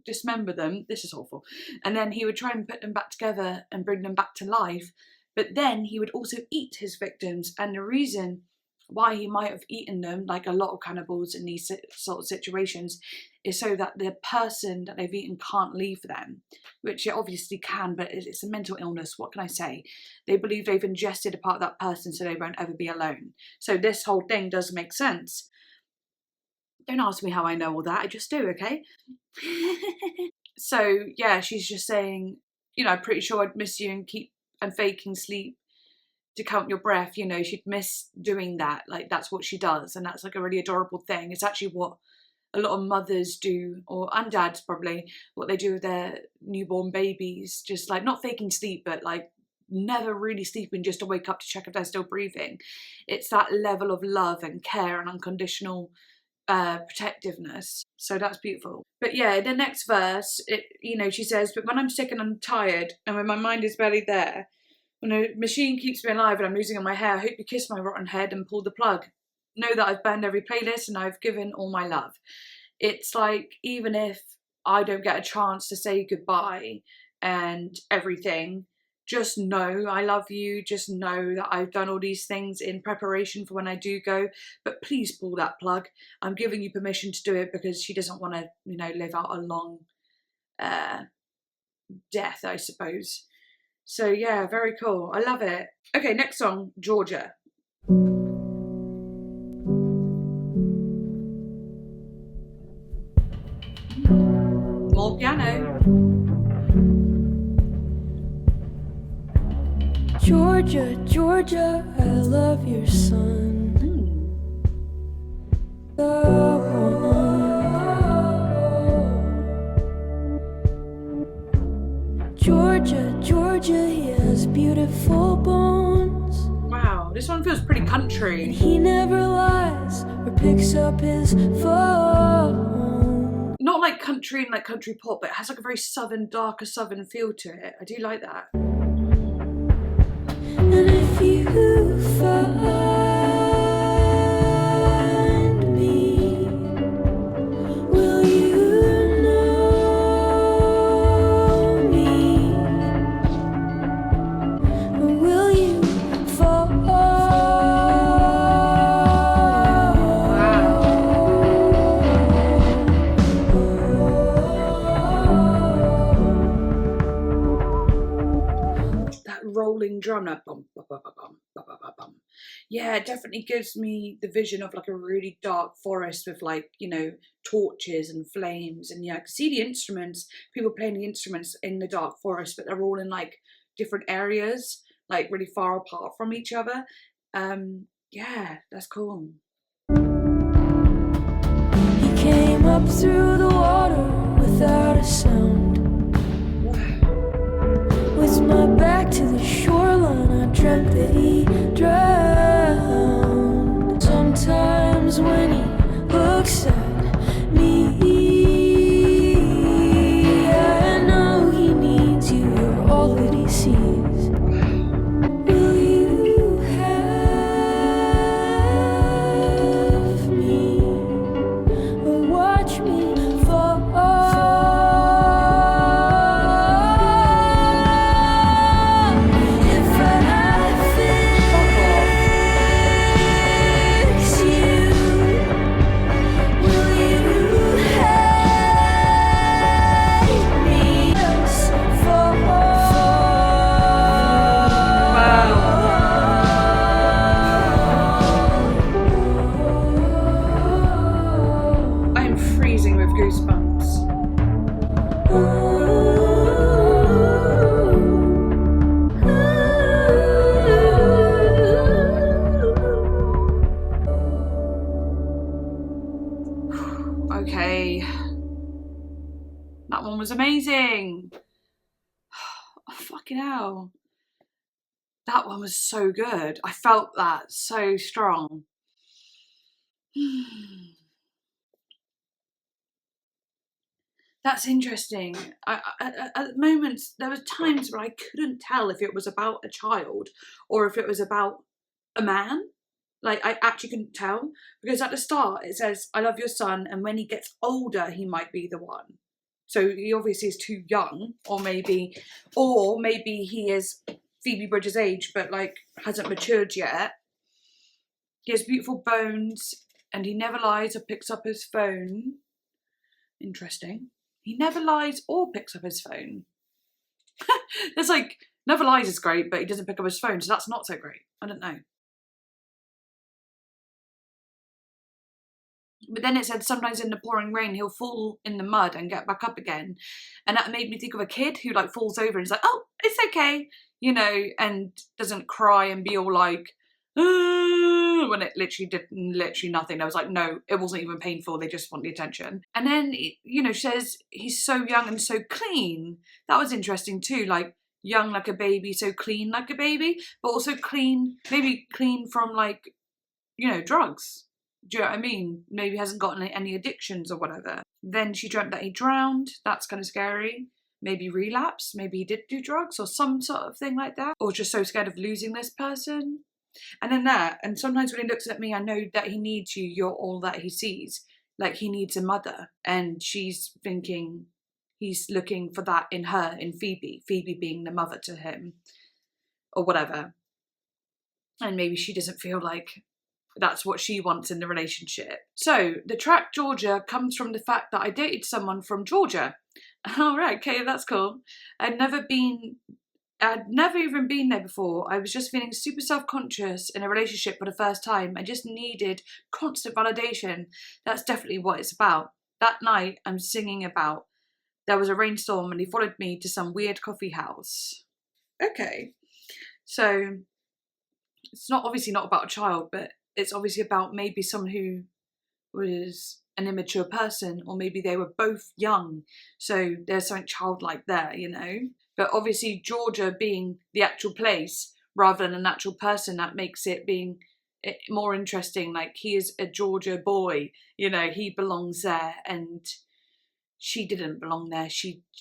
dismember them. This is awful. And then he would try and put them back together and bring them back to life. But then he would also eat his victims. And the reason why he might have eaten them, like a lot of cannibals in these sort of situations, is so that the person that they've eaten can't leave them, which it obviously can, but it's a mental illness. What can I say? They believe they've ingested a part of that person so they won't ever be alone. So this whole thing does make sense. Don't ask me how I know all that, I just do, okay? So yeah, she's just saying, you know, I'm pretty sure I'd miss you and faking sleep to count your breath. You know, she'd miss doing that. Like that's what she does, and that's like a really adorable thing. It's actually what a lot of mothers do, and dads probably, what they do with their newborn babies, just like not faking sleep, but like never really sleeping just to wake up to check if they're still breathing. It's that level of love and care and unconditional protectiveness. So that's beautiful. But yeah, the next verse, she says, but when I'm sick and I'm tired and when my mind is barely there, when a machine keeps me alive and I'm losing on my hair, I hope you kiss my rotten head and pull the plug. Know that I've burned every playlist and I've given all my love. It's like, even if I don't get a chance to say goodbye and everything, just know I love you. Just know that I've done all these things in preparation for when I do go. But please pull that plug. I'm giving you permission to do it because she doesn't want to, live out a long death, I suppose. So yeah, very cool. I love it. Okay, next song, Georgia. More piano. Georgia, Georgia, I love your son. Georgia, Georgia, he has beautiful bones. Wow, this one feels pretty country. And he never lies or picks up his phone. Not like country and like country pop, but it has like a very darker southern feel to it. I do like that. And if you find me, will you know me? Or will you fall? That rolling drum, that bum, bum, bum, bum, bum, bum, bum, bum. Yeah, it definitely gives me the vision of like a really dark forest with like, torches and flames. And yeah, I can see the instruments, people playing the instruments in the dark forest, but they're all in like different areas, like really far apart from each other. Yeah, that's cool. He came up through the water without a sound. With my back to the shoreline, I dreamt that he drowned. Sometimes when he looks at me, I know he needs you, you're all that he sees. Will you have me or watch me fall? If I was amazing. Oh, fucking hell. That one was so good. I felt that so strong. That's interesting. At moments, there was times where I couldn't tell if it was about a child or if it was about a man. Like, I actually couldn't tell, because at the start it says, I love your son, and when he gets older, he might be the one. So he obviously is too young, or maybe he is Phoebe Bridgers' age, but like hasn't matured yet. He has beautiful bones, and he never lies or picks up his phone. Interesting. He never lies or picks up his phone. It's like, never lies is great, but he doesn't pick up his phone, so that's not so great. I don't know. But then it said sometimes in the pouring rain he'll fall in the mud and get back up again. And that made me think of a kid who like falls over and is like, oh, it's okay, you know, and doesn't cry and be all like, when it literally did nothing. I was like, no, it wasn't even painful, they just want the attention. And then, you know, says he's so young and so clean. That was interesting too, like young like a baby, so clean like a baby, but also clean, maybe clean from like, you know, drugs. Do you know what I mean? Maybe hasn't got any addictions or whatever. Then she dreamt that he drowned. That's kind of scary. Maybe relapse. Maybe he did do drugs or some sort of thing like that. Or just so scared of losing this person. And then that. And sometimes when he looks at me, I know that he needs you. You're all that he sees. Like he needs a mother. And she's thinking he's looking for that in her, in Phoebe. Phoebe being the mother to him. Or whatever. And maybe she doesn't feel like that's what she wants in the relationship. So the track Georgia comes from the fact that I dated someone from Georgia. All right, okay, that's cool. I'd never even been there before. I was just feeling super self-conscious in a relationship for the first time. I just needed constant validation. That's definitely what it's about. That night I'm singing about, there was a rainstorm and he followed me to some weird coffee house. Okay, so it's obviously not about a child, but it's obviously about maybe someone who was an immature person, or maybe they were both young, so there's something childlike there, you know. But obviously Georgia being the actual place rather than an actual person, that makes it being more interesting. Like, he is a Georgia boy, you know, he belongs there, and she didn't belong there.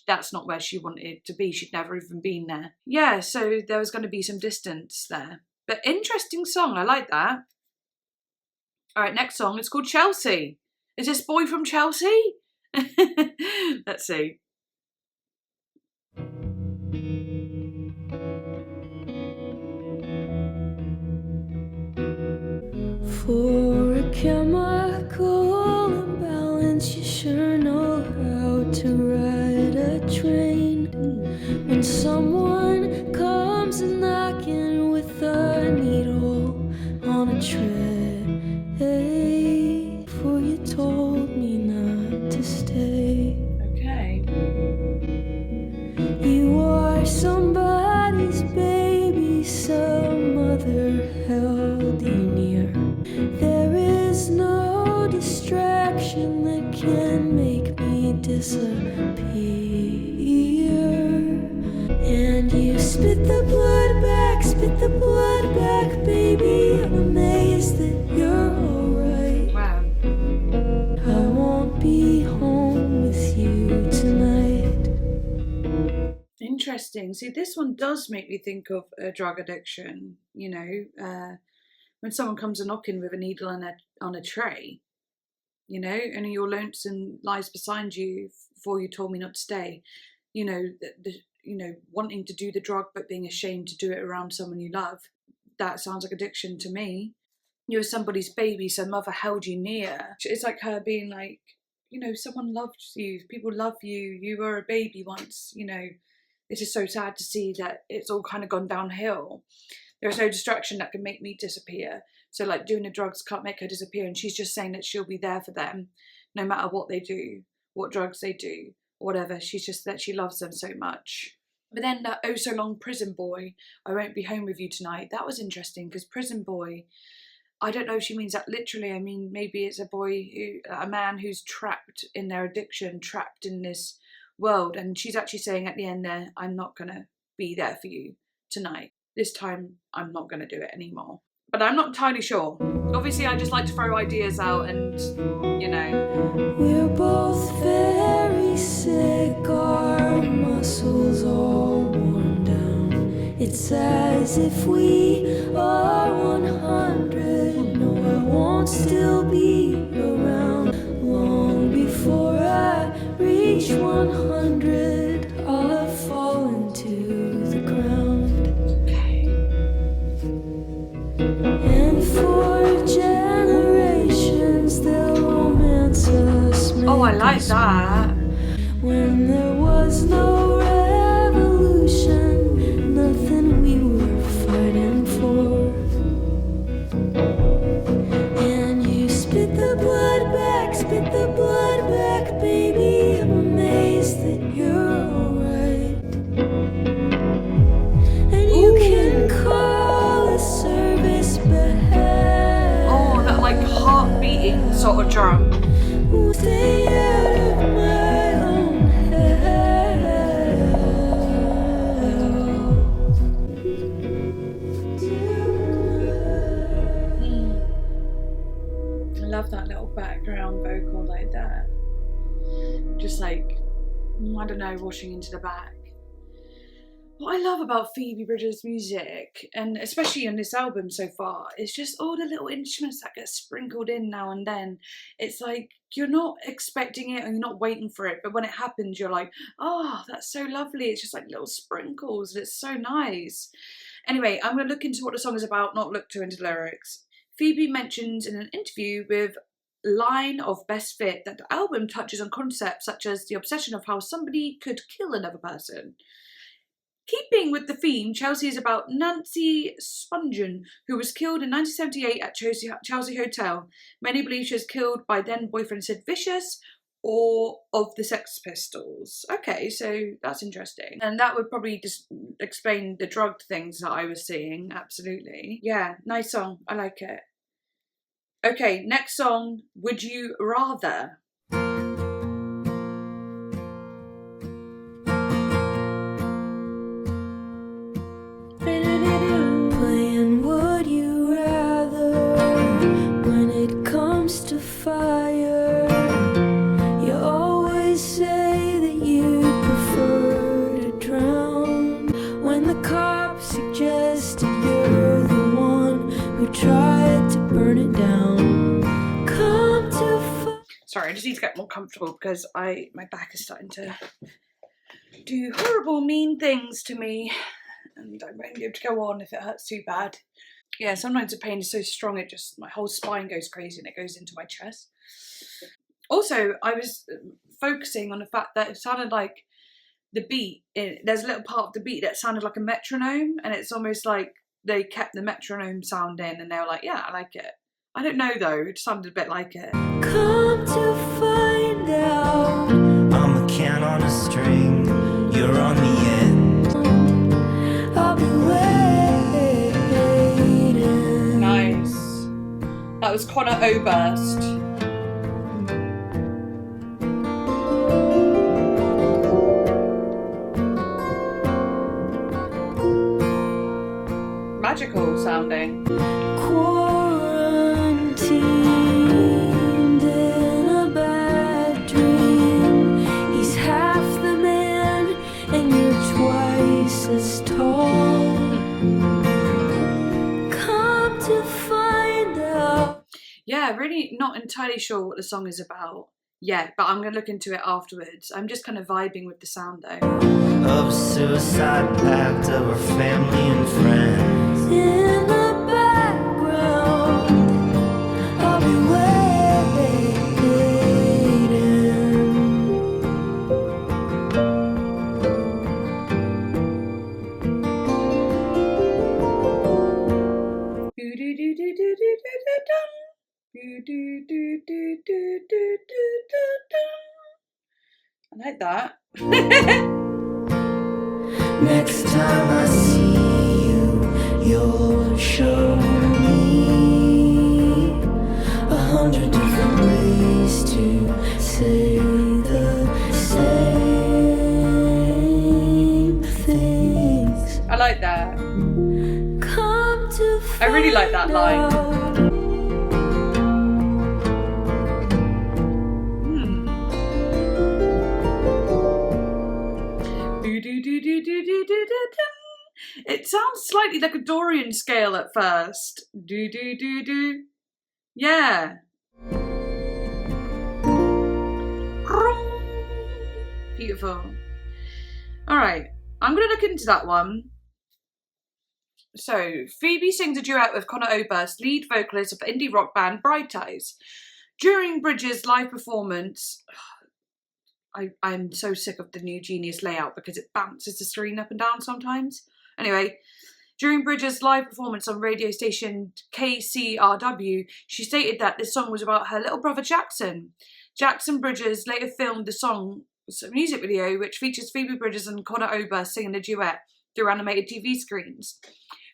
That's not where she wanted to be. She'd never even been there. Yeah, so there was going to be some distance there. But interesting song, I like that. All right, next song, it's called Chelsea. Is this boy from Chelsea? Let's see. For a chemical imbalance, you sure know how to ride a train. When someone comes knocking with a needle on a tray, for you told me not to stay. Okay. You are somebody's baby, some mother held you near. There is no distraction that can make me disappear. And you spit the blood back, baby. I'm amazed that you're alright. Wow. I won't be home with you tonight. Interesting. See, this one does make me think of a drug addiction, you know, when someone comes a knocking with a needle on a tray, you know, and your lonesome lies beside you before you told me not to stay, you know, you know, wanting to do the drug but being ashamed to do it around someone you love. That sounds like addiction to me. You were somebody's baby, so mother held you near. It's like her being like, you know, someone loved you, people love you, you were a baby once, you know. It's just so sad to see that it's all kind of gone downhill. There's no distraction that can make me disappear. So like doing the drugs can't make her disappear, and she's just saying that she'll be there for them no matter what they do, what drugs they do, whatever. She's just that she loves them so much. But then that oh so long prison boy, I won't be home with you tonight. That was interesting, because prison boy, I don't know if she means that literally. I mean, maybe it's a man who's trapped in their addiction, trapped in this world. And she's actually saying at the end there, I'm not gonna be there for you tonight. This time I'm not gonna do it anymore. But I'm not entirely sure. Obviously I just like to throw ideas out and, you know. We're both very sick, our muscles all worn down. It's as if we are 100. No, I won't still be around long before I reach 100. I'll have fallen to the ground. And for generations they'll romance us. Oh, I like that. When there was no revolution, nothing we were fighting for. And you spit the blood back, baby. I'm amazed that you're alright. And you can call a service back. Oh, that like heart beating sort of drum. Stay out of my own I love that little background vocal like that. Just like, I don't know, washing into the back. What I love about Phoebe Bridgers' music, and especially on this album so far, is just all the little instruments that get sprinkled in now and then. It's like, you're not expecting it and you're not waiting for it, but when it happens, you're like, oh, that's so lovely. It's just like little sprinkles. It's so nice. Anyway, I'm going to look into what the song is about, not look too into the lyrics. Phoebe mentions in an interview with Line of Best Fit that the album touches on concepts such as the obsession of how somebody could kill another person. Keeping with the theme, Chelsea is about Nancy Spungen, who was killed in 1978 at Chelsea Hotel. Many believe she was killed by then boyfriend Sid Vicious or of the Sex Pistols. Okay, so that's interesting. And that would probably just explain the drug things that I was seeing, absolutely. Yeah, nice song, I like it. Okay, next song, Would You Rather? Playing Would You Rather. When it comes to fire, you always say that you prefer to drown. When the cops suggested you're the one who tried to burn it down. Come to Sorry, I just need to get more comfortable because my back is starting to do horrible, mean things to me. And I won't be able to go on if it hurts too bad. Yeah, sometimes the pain is so strong, it just, my whole spine goes crazy and it goes into my chest. Also, I was focusing on the fact that it sounded like the beat, there's a little part of the beat that sounded like a metronome, and it's almost like they kept the metronome sound in and they were like, yeah, I like it. I don't know though, it sounded a bit like it. come to find out. I'm a can on a string, you're on the end. I'll be waiting. Nice. That was Connor Oberst. Magical sounding. Quarantined in a bad dream. He's half the man and you're twice as tall. Come to find out. Yeah, really not entirely sure what the song is about yet, but I'm going to look into it afterwards. I'm just kind of vibing with the sound though. Of a suicide pact of her family and friends. In the background, I'll be I like that. Next time I see you, you'll show me 100 different ways to say the same. I really like that line. It sounds slightly like a Dorian scale at first. Do do do do. Yeah. Beautiful. Alright, I'm gonna look into that one. So, Phoebe sings a duet with Conor Oberst, lead vocalist of the indie rock band Bright Eyes. During Bridges' live performance, I'm so sick of the new Genius layout because it bounces the screen up and down sometimes. Anyway, during Bridges' live performance on radio station KCRW, she stated that this song was about her little brother Jackson. Jackson Bridges later filmed the song's music video, which features Phoebe Bridges and Conor Oberst singing a duet through animated TV screens.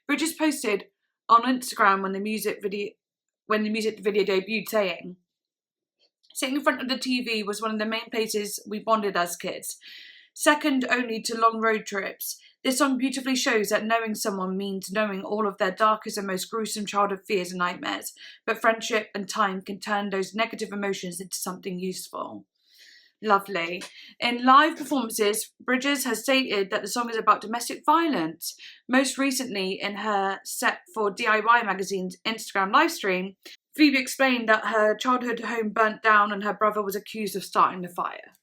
Bridges posted on Instagram when the music video debuted, saying, "Sitting in front of the TV was one of the main places we bonded as kids, second only to long road trips. This song beautifully shows that knowing someone means knowing all of their darkest and most gruesome childhood fears and nightmares, but friendship and time can turn those negative emotions into something useful." Lovely. In live performances, Bridges has stated that the song is about domestic violence. Most recently, in her set for DIY Magazine's Instagram livestream, Phoebe explained that her childhood home burnt down and her brother was accused of starting the fire.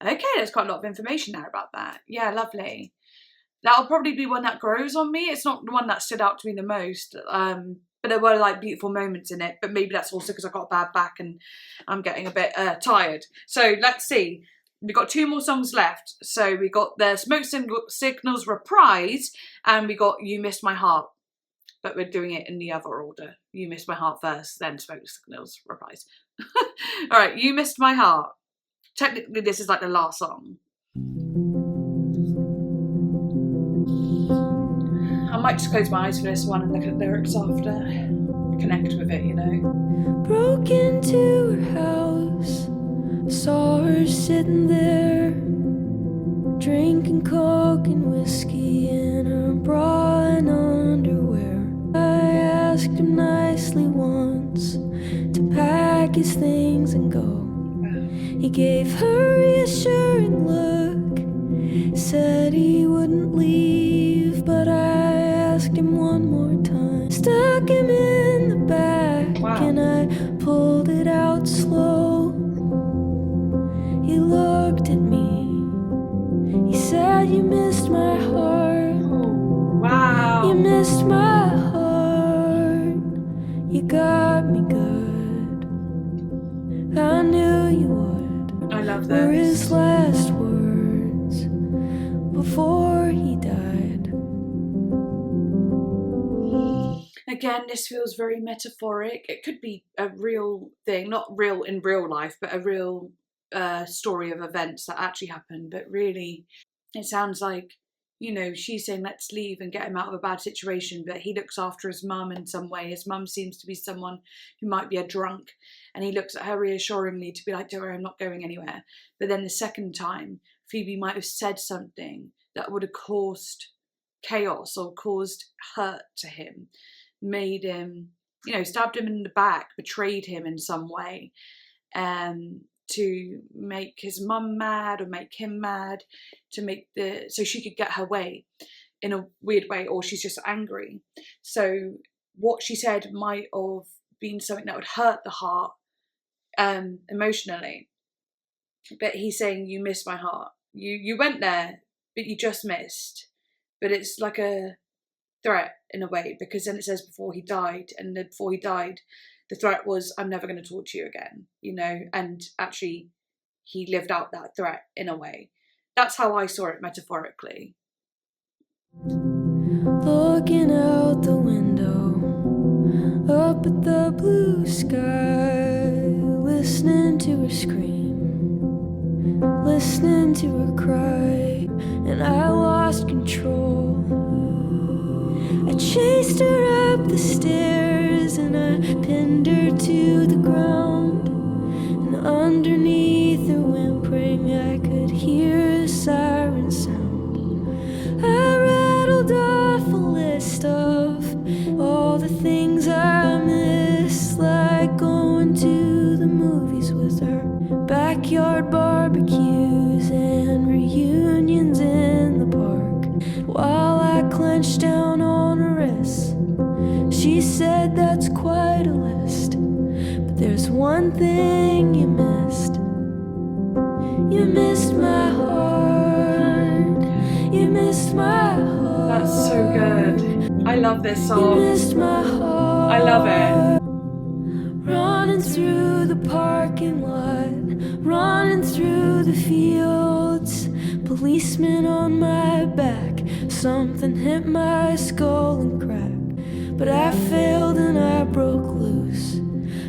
Okay, there's quite a lot of information there about that. Yeah, lovely. That'll probably be one that grows on me. It's not the one that stood out to me the most. But there were like beautiful moments in it. But maybe that's also because I got a bad back and I'm getting a bit tired. So let's see. We've got 2 more songs left. So we got the Smoke Signals Reprise and we got You Missed My Heart. But we're doing it in the other order. You Missed My Heart first, then Smoke Signals Reprise. All right, You Missed My Heart. Technically, this is like the last song. I might just close my eyes for this one and look at the lyrics after. Connect with it, you know. Broke into her house, saw her sitting there, drinking coke and whiskey in her bra and underwear. I asked him nicely once to pack his things and go. He gave her a reassuring look, said he wouldn't leave, but I asked him one more time. Stuck him in the back, and I pulled it out slow. He looked at me, he said, "You missed my heart." Wow. You missed my heart. You got me good. I knew you would. I love Were his this. last words before he died. Again, this feels very metaphoric. It could be a real thing, not real in real life, but a real story of events that actually happened. But really, it sounds like, you know, she's saying let's leave and get him out of a bad situation, but he looks after his mum in some way. His mum seems to be someone who might be a drunk, and he looks at her reassuringly to be like, "Don't worry, I'm not going anywhere." But then the second time, Phoebe might have said something that would have caused chaos or caused hurt to him, made him, you know, stabbed him in the back, betrayed him in some way, to make his mum mad or make him mad, so she could get her way in a weird way, or she's just angry. So what she said might have been something that would hurt the heart emotionally. But he's saying, "You missed my heart. You went there, but you just missed." But it's like a threat in a way, because then it says before he died, and before he died, the threat was, "I'm never going to talk to you again," you know, and actually he lived out that threat in a way. That's how I saw it metaphorically. Looking out the window, up at the blue sky, listening to her scream, listening to her cry, and I lost control. I chased her up the stairs and I pinned her to the ground, and underneath her whimpering I could hear a siren sound. I rattled off a list of all the the things I miss, like going to the movies with her, backyard barbecues and reunions in the park. While I clenched down on her wrist, she said that's quite a list, but there's one thing you missed. You missed my heart. You missed my heart. That's so good. I love this You song. missed my heart. I love it. Running through the parking lot, running through the fields, policeman on my back, something hit my skull and cracked, but I failed and I broke loose.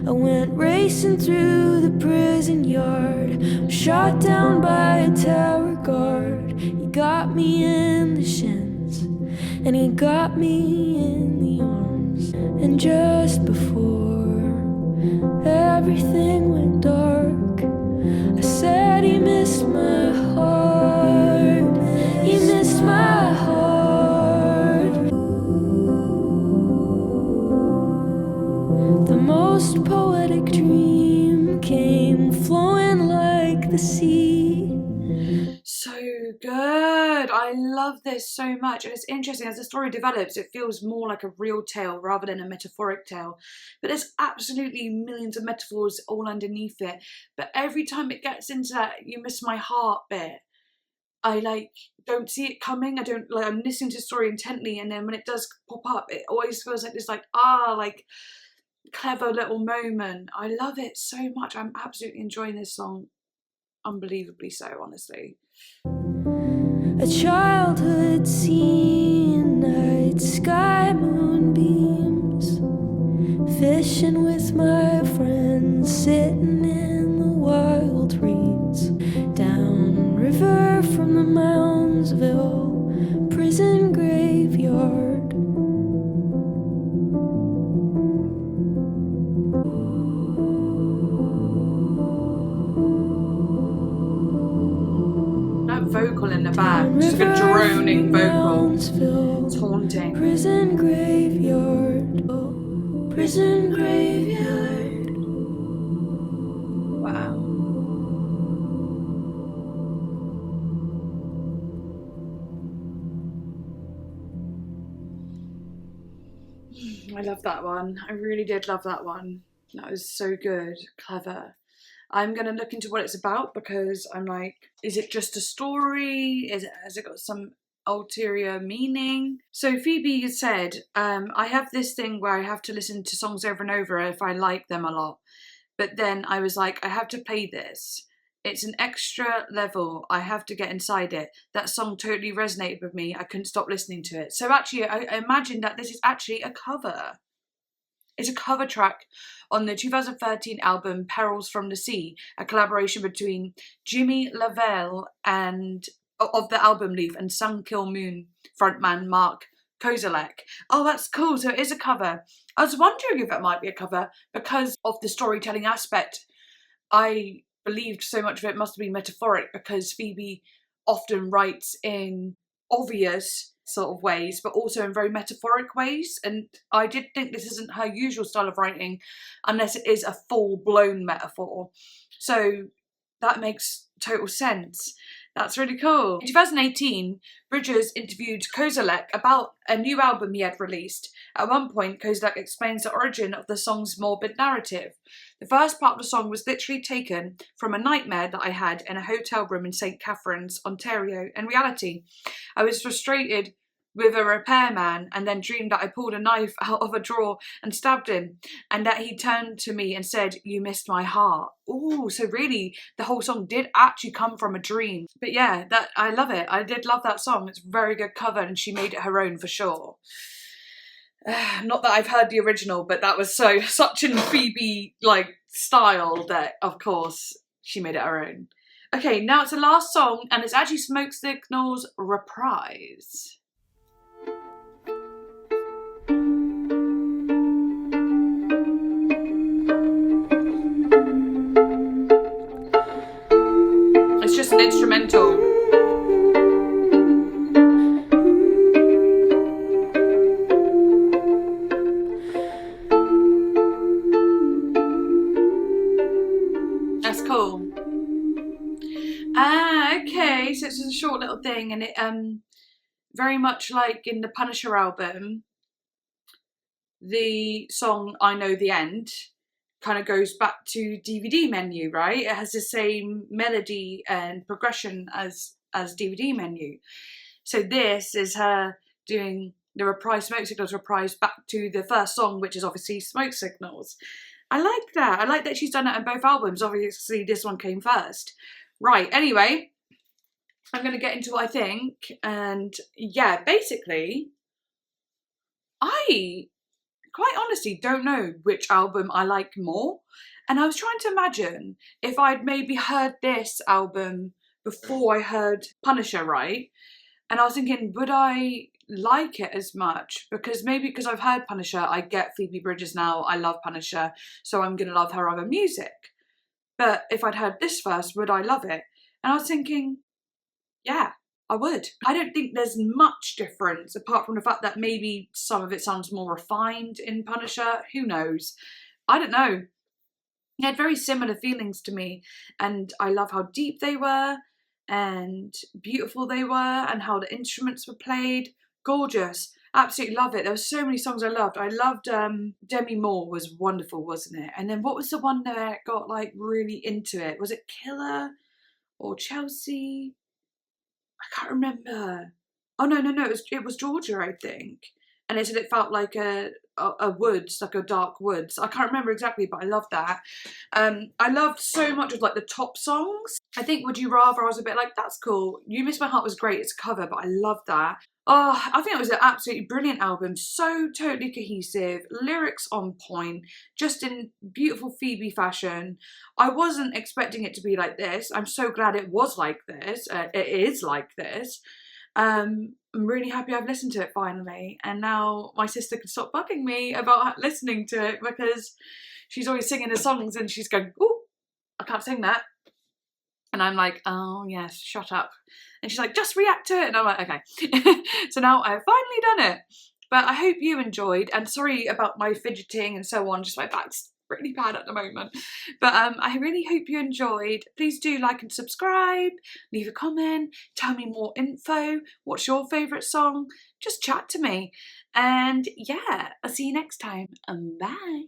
I went racing through the prison yard, shot down by a tower guard. He got me in the shins, and he got me in the arms. And just before everything went dark, I said he missed my heart. He missed my heart. The most poetic dream came flowing like the sea. So good. I love this so much. And it's interesting, as the story develops, it feels more like a real tale rather than a metaphoric tale. But there's absolutely millions of metaphors all underneath it. But every time it gets into that "you miss my heart" bit, I don't see it coming. I'm listening to the story intently, and then when it does pop up, it always feels like this clever little moment. I love it so much. I'm absolutely enjoying this song. Unbelievably so, honestly. A childhood scene, night sky moonbeams, fishing with my friends, sitting in the wild reeds, down river from the Moundsville prison graveyard. Vocal in the back, just like a droning vocal. It's haunting. Prison graveyard, oh, prison graveyard. Wow. I love that one. I really did love that one. That was so good, clever. I'm going to look into what it's about, because I'm like, is it just a story? Has it got some ulterior meaning? So Phoebe said, I have this thing where I have to listen to songs over and over if I like them a lot. But then I was like, I have to play this. It's an extra level. I have to get inside it. That song totally resonated with me. I couldn't stop listening to it. So actually, I imagine that this is actually a cover. It's a cover track on the 2013 album Perils from the Sea, a collaboration between Jimmy Lavelle of the Album Leaf and Sun Kill Moon frontman Mark Kozelek. Oh, that's cool. So it is a cover. I was wondering if it might be a cover because of the storytelling aspect. I believed so much of it must have been metaphoric, because Phoebe often writes in obvious sort of ways, but also in very metaphoric ways. And I did think this isn't her usual style of writing unless it is a full-blown metaphor. So that makes total sense. That's really cool. In 2018, Bridges interviewed Kozelek about a new album he had released. At one point, Kozelek explains the origin of the song's morbid narrative. The first part of the song was literally taken from a nightmare that I had in a hotel room in St. Catharines, Ontario. In reality, I was frustrated with a repairman and then dreamed that I pulled a knife out of a drawer and stabbed him, and that he turned to me and said, "You missed my heart." Ooh, so really the whole song did actually come from a dream. But yeah, I love it. I did love that song. It's a very good cover, and she made it her own for sure. Not that I've heard the original, but that was such an Phoebe style that of course she made it her own. Okay, now it's the last song, and it's actually Smoke Signal's Reprise. It's just an instrumental. anyway, so it's just a short little thing, and it very much like in the Punisher album, the song I Know the End kind of goes back to DVD Menu, right? It has the same melody and progression as DVD Menu. So this is her doing the Reprise Smoke Signals Reprise back to the first song, which is obviously Smoke Signals. I like that. I like that she's done it on both albums. Obviously this one came first. Right, anyway, I'm going to get into what I think. And yeah, basically, I quite honestly don't know which album I like more. And I was trying to imagine if I'd maybe heard this album before I heard Punisher, right? And I was thinking, would I like it as much? Because maybe because I've heard Punisher, I get Phoebe Bridgers now, I love Punisher, so I'm going to love her other music. But if I'd heard this first, would I love it? And I was thinking, yeah, I would. I don't think there's much difference, apart from the fact that maybe some of it sounds more refined in Punisher. Who knows? I don't know. They had very similar feelings to me, and I love how deep they were and beautiful they were, and how the instruments were played. Gorgeous. Absolutely love it. There were so many songs I loved. I loved Demi Moore was wonderful, wasn't it? And then what was the one that got like really into it? Was it Killer or Chelsea? I can't remember. Oh no, it was Georgia, I think. And it said it felt like a woods, like a dark woods. I can't remember exactly, but I loved that. I loved so much of like the top songs. I think Would You Rather, I was a bit like, that's cool. You Miss My Heart was great, it's a cover, but I loved that. Oh, I think it was an absolutely brilliant album. So totally cohesive, lyrics on point, just in beautiful Phoebe fashion. I wasn't expecting it to be like this. I'm so glad it was like this. It is like this. I'm really happy I've listened to it finally, and now my sister can stop bugging me about listening to it, because she's always singing the songs and she's going, oh, I can't sing that. And I'm like, oh yes, shut up. And she's like, just react to it. And I'm like, okay. So now I've finally done it. But I hope you enjoyed, and sorry about my fidgeting and so on, just my back's really bad at the moment. But I really hope you enjoyed. Please do like and subscribe, leave a comment, tell me more info, what's your favourite song, just chat to me. And yeah, I'll see you next time, and bye.